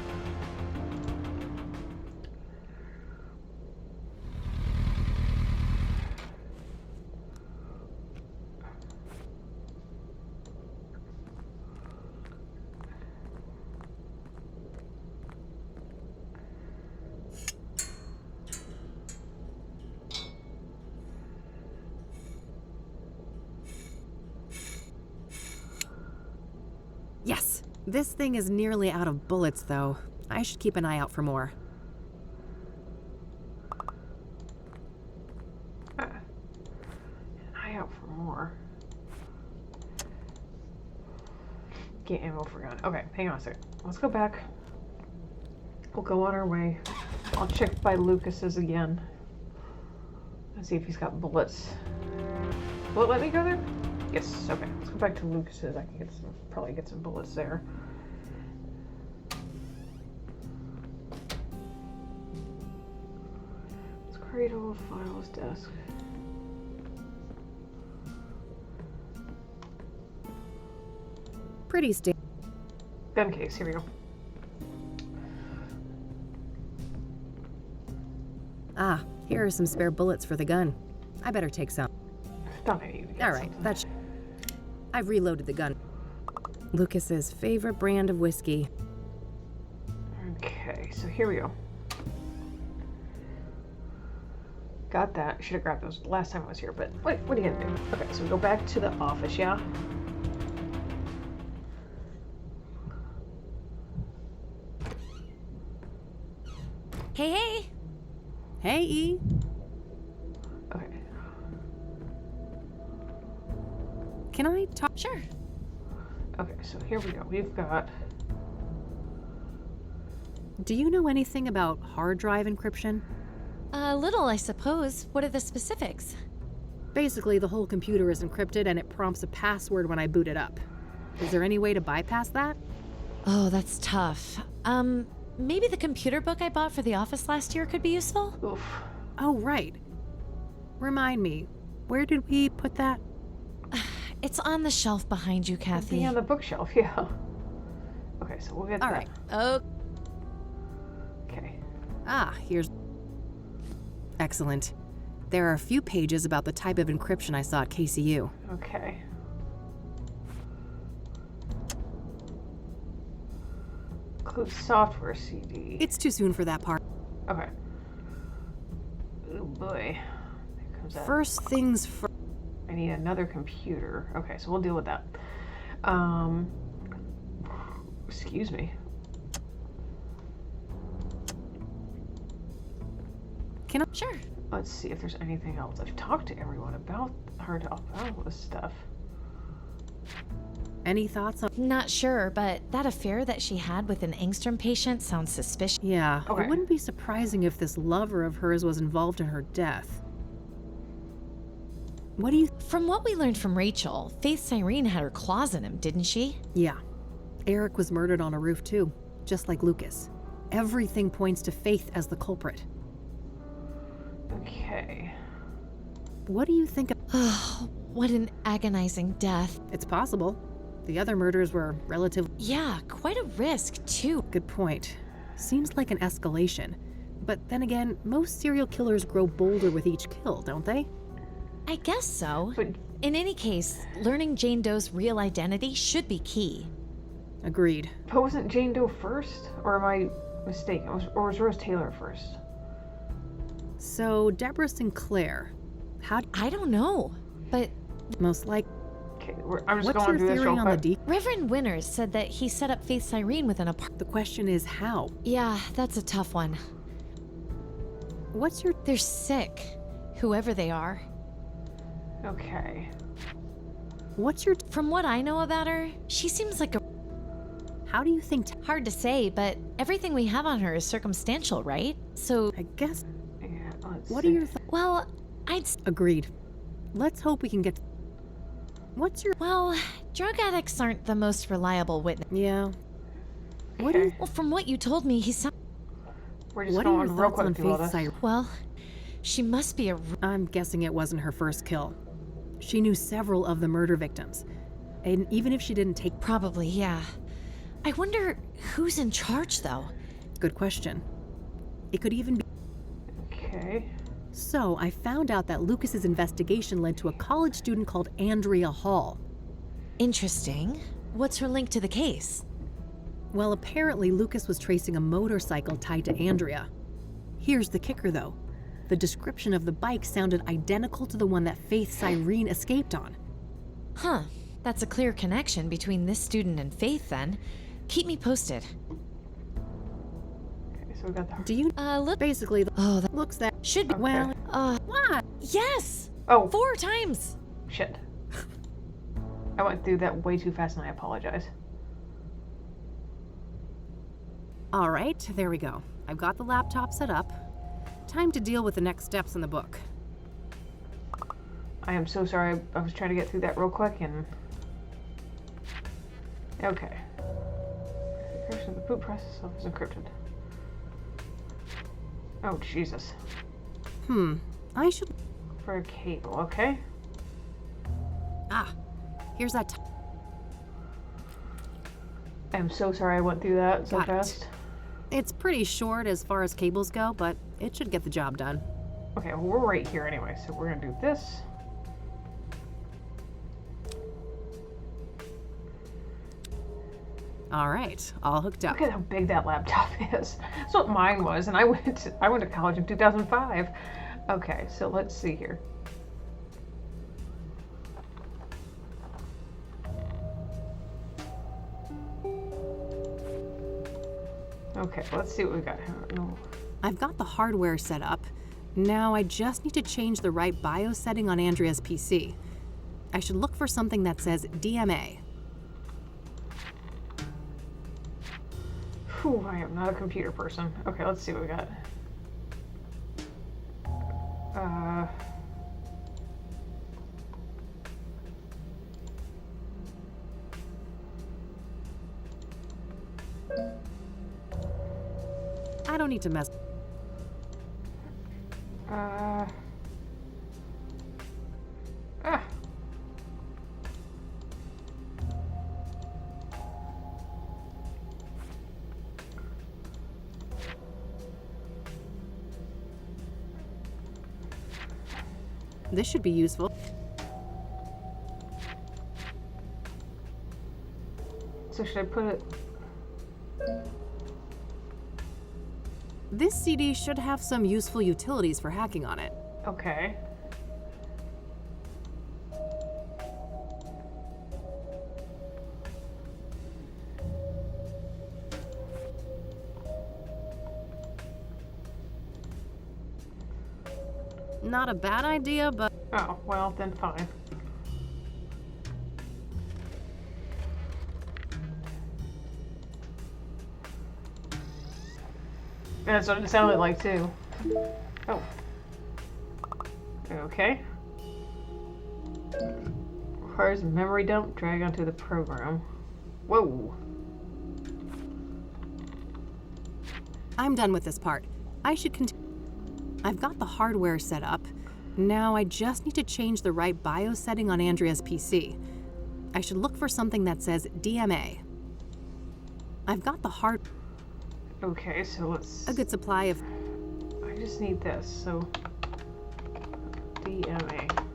A: Yes! This thing is nearly out of bullets, though. I should keep an eye out for more.
C: An eye out for more. Get ammo for gun. Okay, hang on a second. Let's go back. We'll go on our way. I'll check by Lucas's again. Let's see if he's got bullets. Will it let me go there? Yes, okay. Let's go back to Lucas's. I can get some, probably get some bullets there. Let's cradle, files, desk.
A: Pretty standard.
C: Gun case, here we go.
A: Ah, here are some spare bullets for the gun. I better take some.
C: Thought I needed to get
A: All right,
C: something.
A: that's... I've reloaded the gun. Lucas's favorite brand of whiskey.
C: Okay, so here we go. Got that. Should have grabbed those last time I was here, but wait, what are you gonna do? Okay, so we go back to the office, yeah?
B: Hey, hey!
A: Hey, E!
C: Okay.
A: Can I talk?
B: Sure.
C: Okay, so here we go. We've got...
A: Do you know anything about hard drive encryption?
B: A little, I suppose. What are the specifics?
A: Basically, the whole computer is encrypted and it prompts a password when I boot it up. Is there any way to bypass that?
B: Oh, that's tough. Maybe the computer book I bought for the office last year could be useful?
C: Oof.
A: Oh, right. Remind me, where did we put that?
B: It's on the shelf behind you,
C: It'd
B: Kathy.
C: be on the bookshelf, yeah. Okay, so we'll get
A: All
C: that.
A: right.
B: Oh,
C: Okay.
A: Ah, here's... Excellent. There are a few pages about the type of encryption I saw at KCU.
C: Okay. Include software CD.
A: It's too soon for that part.
C: Okay. Oh boy. Here comes that.
A: First things first.
C: I need another computer. Okay, so we'll deal with that. Excuse me.
A: Can I?
B: sure.
C: Let's see if there's anything else. I've talked to everyone about her about this stuff.
A: Any thoughts on...
B: Not sure, but that affair that she had with an Angstrom patient sounds suspicious.
A: Yeah,
C: Okay.
A: it wouldn't be surprising if this lover of hers was involved in her death. What do you...
B: From what we learned from Rachel, Faith Cyrene had her claws in him, didn't she?
A: Yeah. Eric was murdered on a roof too, just like Lucas. Everything points to Faith as the culprit.
C: Okay.
A: What do you think of...
B: Oh, what an agonizing death.
A: It's possible. The other murders were relatively...
B: Yeah, quite a risk, too.
A: Good point. Seems like an escalation. But then again, most serial killers grow bolder with each kill, don't they?
B: I guess so.
C: But
B: In any case, learning Jane Doe's real identity should be key.
A: Agreed.
C: But wasn't Jane Doe first? Or am I mistaken? Or was Rose Taylor first?
A: So, Deborah Sinclair.
B: I don't know, but
A: Most like.
C: Okay, I'm just
A: What's
C: going
A: your
C: through this
A: theory
C: real
A: on the
C: quick.
B: Reverend Winters said that he set up Faith's Irene with an apartment.
A: The question is how?
B: Yeah, that's a tough one.
A: What's your.
B: They're sick, whoever they are.
C: Okay.
A: What's your.
B: From what I know about her, she seems like a...
A: How do you think.
B: Hard to say, but everything we have on her is circumstantial, right? So,
A: I guess.
C: Yeah, let's
A: What
C: see.
A: are your.
B: well,
A: Agreed. Let's hope we can get. What's your.
B: Well, drug addicts aren't the most reliable witness.
A: Yeah. What do you.
C: Okay.
B: Well, from what you told me, he's...
C: We're just
A: What are your
C: going real
A: thoughts on
C: quick through all
A: Faith's
C: this.
A: Irene?
B: Well, she must be a...
A: I'm guessing it wasn't her first kill. She knew several of the murder victims. And even if she didn't take.
B: Probably, yeah. I wonder who's in charge, though.
A: Good question. It could even be.
C: Okay.
A: So, I found out that Lucas's investigation led to a college student called Andrea Hall.
B: Interesting. What's her link to the case?
A: Well, apparently Lucas was tracing a motorcycle tied to Andrea. Here's the kicker, though. The description of the bike sounded identical to the one that Faith Cyrene escaped on.
B: Huh. That's a clear connection between this student and Faith, then. Keep me posted.
C: Okay, so we got the.
A: Do you.
B: Look...
A: Basically,
B: Oh, that
A: looks that.
B: should be...
C: Okay.
A: Well,
B: What? Yes!
C: Oh,
B: 4 times!
C: shit. I went through that way too fast and I apologize.
A: all right, there we go. I've got the laptop set up. Time to deal with the next steps in the book.
C: I am so sorry. I was trying to get through that real quick and. Okay. Encryption of the boot process itself is encrypted. Oh, Jesus.
A: I should.
C: For a cable, okay?
A: Ah, here's that.
C: I am so sorry I went through that so
A: Got it.
C: fast.
A: It's pretty short as far as cables go, but it should get the job done.
C: Okay, well, we're right here anyway, so we're gonna do this.
A: All right, all hooked up.
C: Look at how big that laptop is. That's what mine was, and I went to college in 2005. Okay, so let's see here. Okay, let's see what we got here. No.
A: I've got the hardware set up. Now I just need to change the right BIOS setting on Andrea's PC. I should look for something that says DMA.
C: Whew, I am not a computer person. Okay, let's see what we got.
A: I don't need to mess.
C: Ah.
A: This should be useful.
C: So should I put it?
A: This CD should have some useful utilities for hacking on it.
C: Okay.
A: Not a bad idea, but
C: Oh, well, then fine. That's what it sounded like, too. Oh. Okay. Requires a memory dump, drag onto the program. Whoa.
A: I'm done with this part. I should continue. I've got the hardware set up. Now I just need to change the right BIOS setting on Andrea's PC. I should look for something that says DMA. I've got the hard...
C: Okay, so let's...
A: A good supply of...
C: I just need this, so... DMA.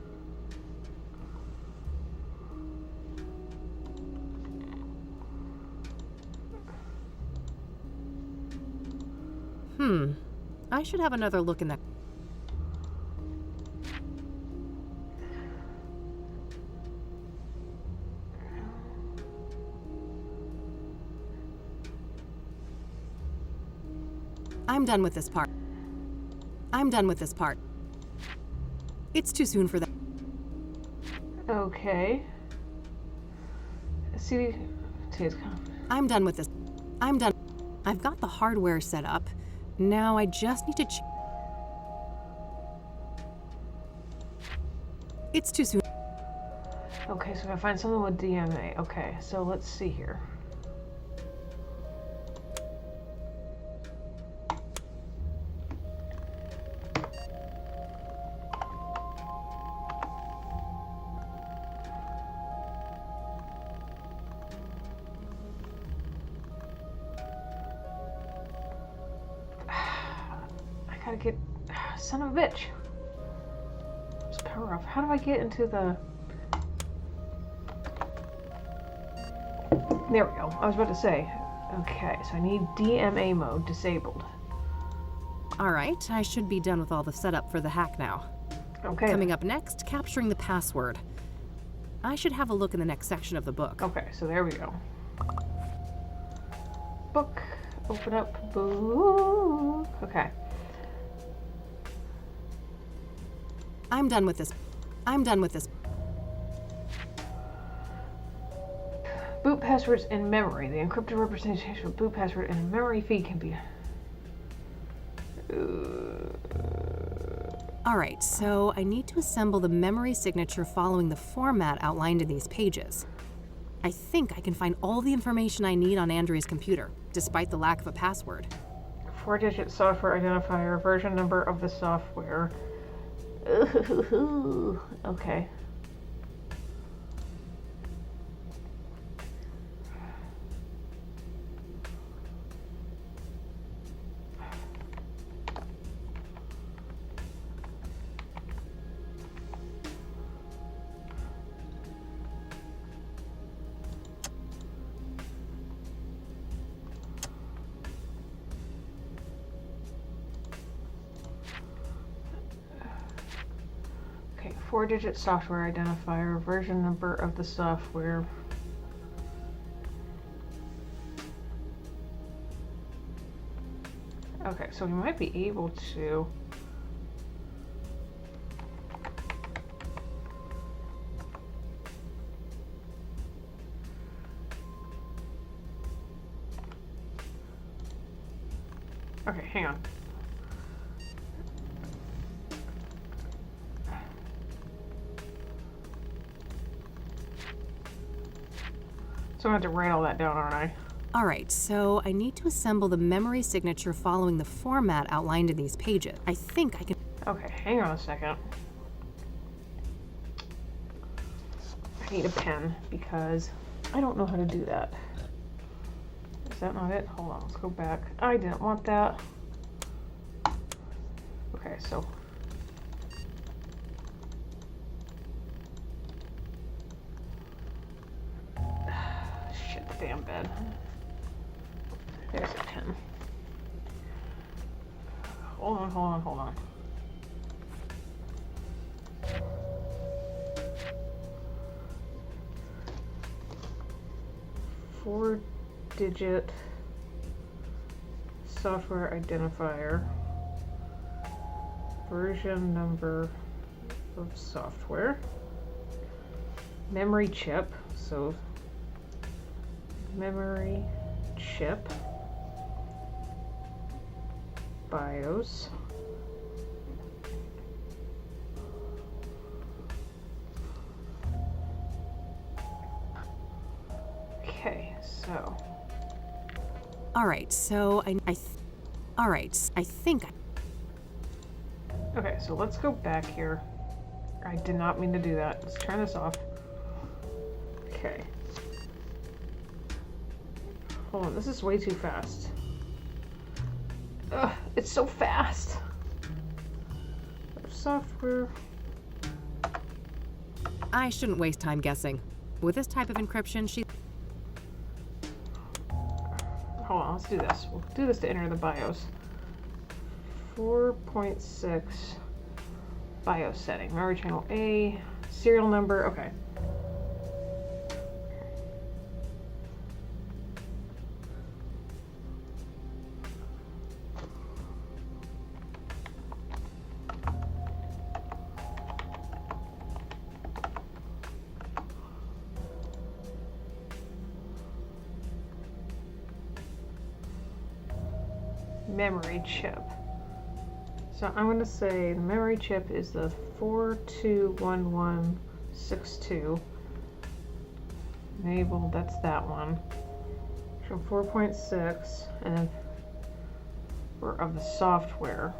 A: I should have another look in that... I'm done with this part. I'm done with this part. It's too soon for that.
C: Okay. See,
A: I'm done with this. I'm done. I've got the hardware set up. Now I just need to It's too soon.
C: Okay, so I find something with DMA. Okay, so let's see here. I gotta get... Son of a bitch. Just power off. How do I get into the... There we go. I was about to say. Okay, so I need DMA mode disabled.
A: Alright, I should be done with all the setup for the hack now.
C: Okay.
A: Coming up next, capturing the password. I should have a look in the next section of the book.
C: Okay, so there we go. Book. Open up. Book. Okay.
A: I'm done with this. I'm done with this.
C: Boot passwords in memory. The encrypted representation of boot password in a memory feed can be...
A: Alright, so I need to assemble the memory signature following the format outlined in these pages. I think I can find all the information I need on Andrea's computer, despite the lack of a password.
C: 4-digit software identifier, version number of the software. Okay. Okay, 4-digit software identifier, version number of the software. Okay, so we might be able to... Okay, hang on. So I have to write all that down, aren't I?
A: Alright, so I need to assemble the memory signature following the format outlined in these pages. I think I can...
C: Okay, hang on a second. I need a pen because I don't know how to do that. Is that not it? Hold on, let's go back. I didn't want that. Okay, so... Shit, the damn bed. There's a pen. Hold on, hold on, hold on. Four-digit software identifier, version number of software, memory chip, so memory chip, BIOS, okay, so
A: Alright, so I think
C: okay, so let's go back here. I did not mean to do that. Let's turn this off. Okay. Hold on, this is way too fast. Ugh, it's so fast. Software.
A: I shouldn't waste time guessing. With this type of encryption,
C: Hold on, let's do this. We'll do this to enter the BIOS. 4.6 BIOS setting. Memory channel A. Serial number. Okay. memory chip. So I'm going to say the memory chip is the 421162. Enable, that's that one. So 4.6, and then for of the software.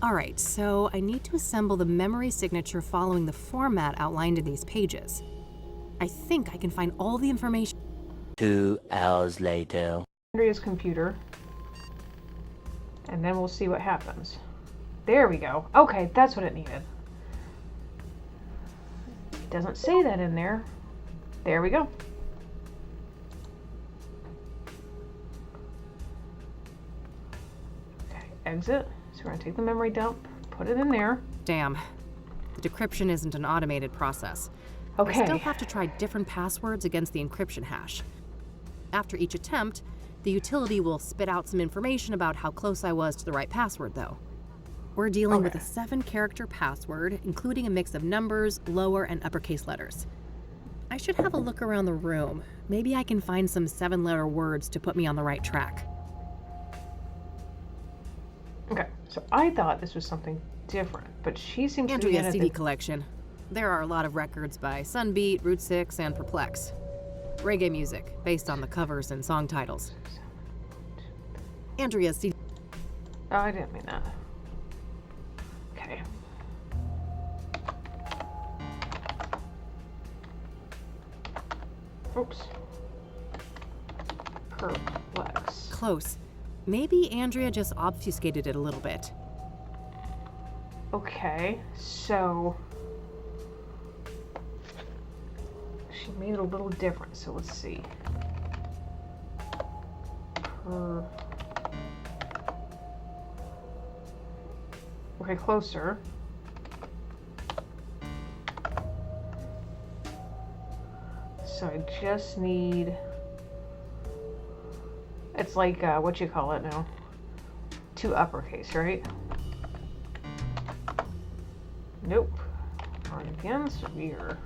A: Alright, so I need to assemble the memory signature following the format outlined in these pages. I think I can find all the information.
J: 2 hours later.
C: Andrea's computer. And then we'll see what happens. There we go. Okay, that's what it needed. It doesn't say that in there. There we go. Okay, exit. So we're gonna take the memory dump, put it in there.
A: Damn. The decryption isn't an automated process.
C: Okay.
A: I still have to try different passwords against the encryption hash. After each attempt, the utility will spit out some information about how close I was to the right password, though. We're dealing with a 7-character password, including a mix of numbers, lower and uppercase letters. I should have a look around the room. Maybe I can find some 7-letter words to put me on the right track.
C: Okay, so I thought this was something different, but she seems to be in
A: Andrea's CD collection. There are a lot of records by Sunbeat, Route 6, and Perplex. Reggae music, based on the covers and song titles. Andrea's CD.
C: Oh, I didn't mean that. Okay. Oops. Perplex.
A: Close. Maybe Andrea just obfuscated it a little bit.
C: Okay, so she made it a little different, so let's see. Okay, closer. So I just need, it's like, what you call it now? 2 uppercase, right? Nope. Wrong again, severe.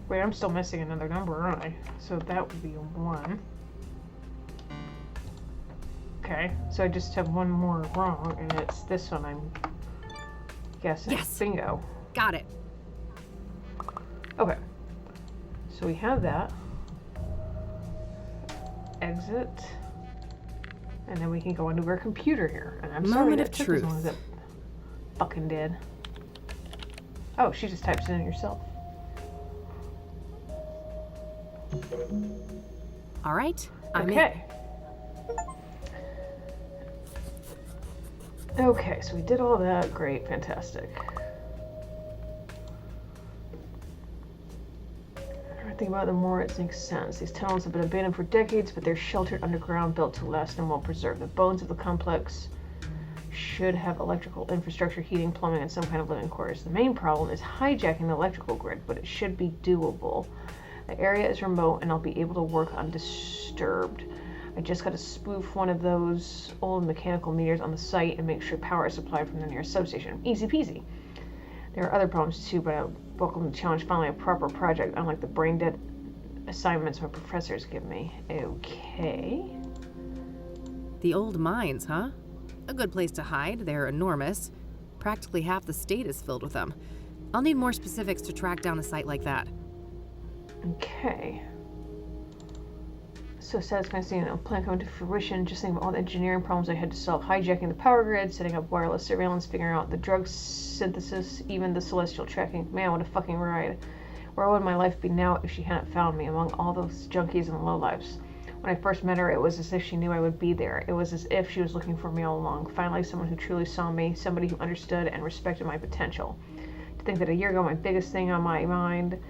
C: Wait, I'm still missing another number, aren't I? So that would be a 1. Okay, so I just have one more wrong, and it's this one, I'm guessing.
A: Yes.
C: Bingo.
A: Got it.
C: Okay. So we have that. Exit. And then we can go onto our computer here. And I'm sorry
A: Moment
C: that
A: of
C: took as long
A: truth.
C: as it fucking did. Oh, she just types it in herself.
A: All right. I'm in.
C: Okay. Okay, so we did all that. Great, fantastic. I think about it, the more it makes sense. These tunnels have been abandoned for decades, but they're sheltered underground, built to last and well preserved. The bones of the complex should have electrical infrastructure, heating, plumbing, and some kind of living quarters. The main problem is hijacking the electrical grid, but it should be doable. The area is remote, and I'll be able to work undisturbed. I just got to spoof one of those old mechanical meters on the site and make sure power is supplied from the nearest substation. Easy peasy. There are other problems too, but I welcome the challenge. Finally, a proper project, unlike the brain dead assignments my professors give me. Okay.
A: The old mines, huh? A good place to hide. They're enormous. Practically half the state is filled with them. I'll need more specifics to track down a site like that.
C: Okay. So satisfying seeing a plan come to fruition. Just think of all the engineering problems I had to solve. Hijacking the power grid, setting up wireless surveillance, figuring out the drug synthesis, even the celestial tracking. Man, what a fucking ride. Where would my life be now if she hadn't found me among all those junkies and lowlifes? When I first met her, it was as if she knew I would be there. It was as if she was looking for me all along. Finally, someone who truly saw me, somebody who understood and respected my potential. To think that a year ago, my biggest thing on my mind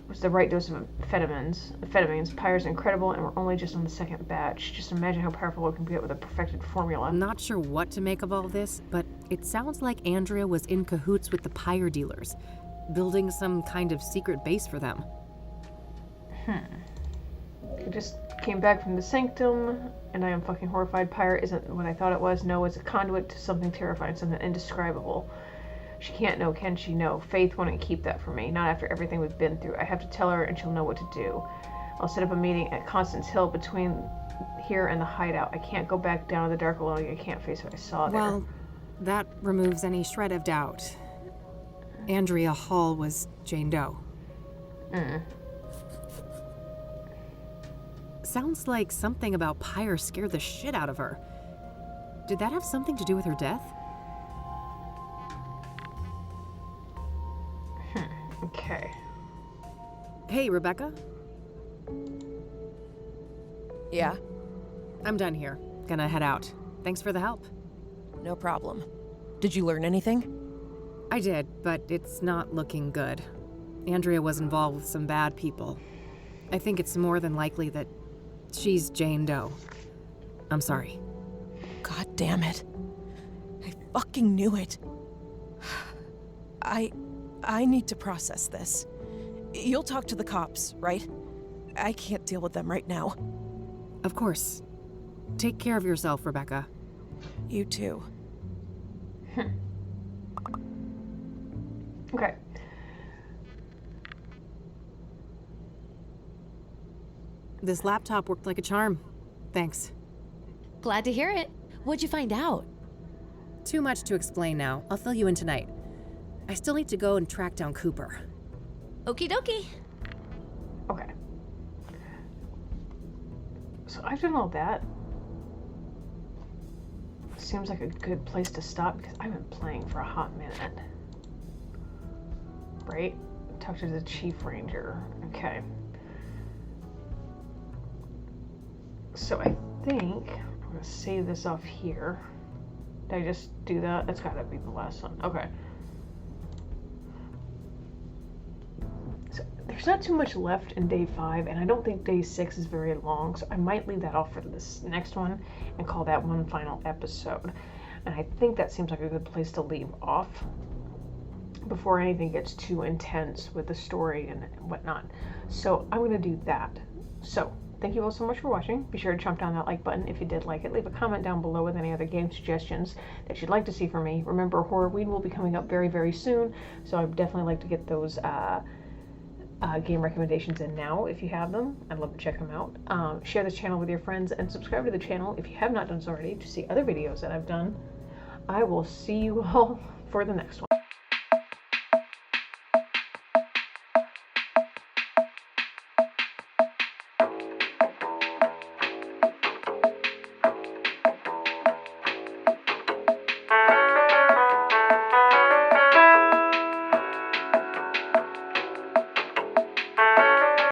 C: was the right dose of amphetamines. Pyre's incredible, and we're only just on the second batch. Just imagine how powerful it can get with a perfected formula.
A: I'm not sure what to make of all this, but it sounds like Andrea was in cahoots with the Pyre dealers, building some kind of secret base for them.
C: I just came back from the sanctum, and I am fucking horrified. Pyre isn't what I thought it was. No, it's a conduit to something terrifying, something indescribable. She can't know, can she know? Faith wouldn't keep that from me, not after everything we've been through. I have to tell her and she'll know what to do. I'll set up a meeting at Constance Hill between here and the hideout. I can't go back down to the dark alone. I can't face what I saw there.
A: Well, that removes any shred of doubt. Andrea Hall was Jane Doe. Sounds like something about Pyre scared the shit out of her. Did that have something to do with her death?
C: Okay.
A: Hey, Rebecca?
I: Yeah?
A: I'm done here. Gonna head out. Thanks for the help.
I: No problem. Did you learn anything?
A: I did, but it's not looking good. Andrea was involved with some bad people. I think it's more than likely that she's Jane Doe. I'm sorry.
I: God damn it. I fucking knew it. I need to process this. You'll talk to the cops, right? I can't deal with them right now.
A: Of course. Take care of yourself, Rebecca.
I: You too.
C: Okay.
A: This laptop worked like a charm. Thanks.
B: Glad to hear it. What'd you find out?
A: Too much to explain now. I'll fill you in tonight. I still need to go and track down Cooper.
B: Okie dokie.
C: Okay. So I've done all that. Seems like a good place to stop because I've been playing for a hot minute. Right? Talk to the Chief Ranger. Okay. So I think I'm gonna save this off here. Did I just do that? That's gotta be the last one. Okay. So there's not too much left in day 5, and I don't think day 6 is very long, so I might leave that off for this next one and call that one final episode. And I think that seems like a good place to leave off before anything gets too intense with the story and whatnot. So I'm going to do that. So thank you all so much for watching. Be sure to chomp down that like button if you did like it. Leave a comment down below with any other game suggestions that you'd like to see from me. Remember, Horrorweed will be coming up very, very soon, so I'd definitely like to get those game recommendations in now if you have them. I'd love to check them out. Share this channel with your friends and subscribe to the channel if you have not done so already to see other videos that I've done. I will see you all for the next one.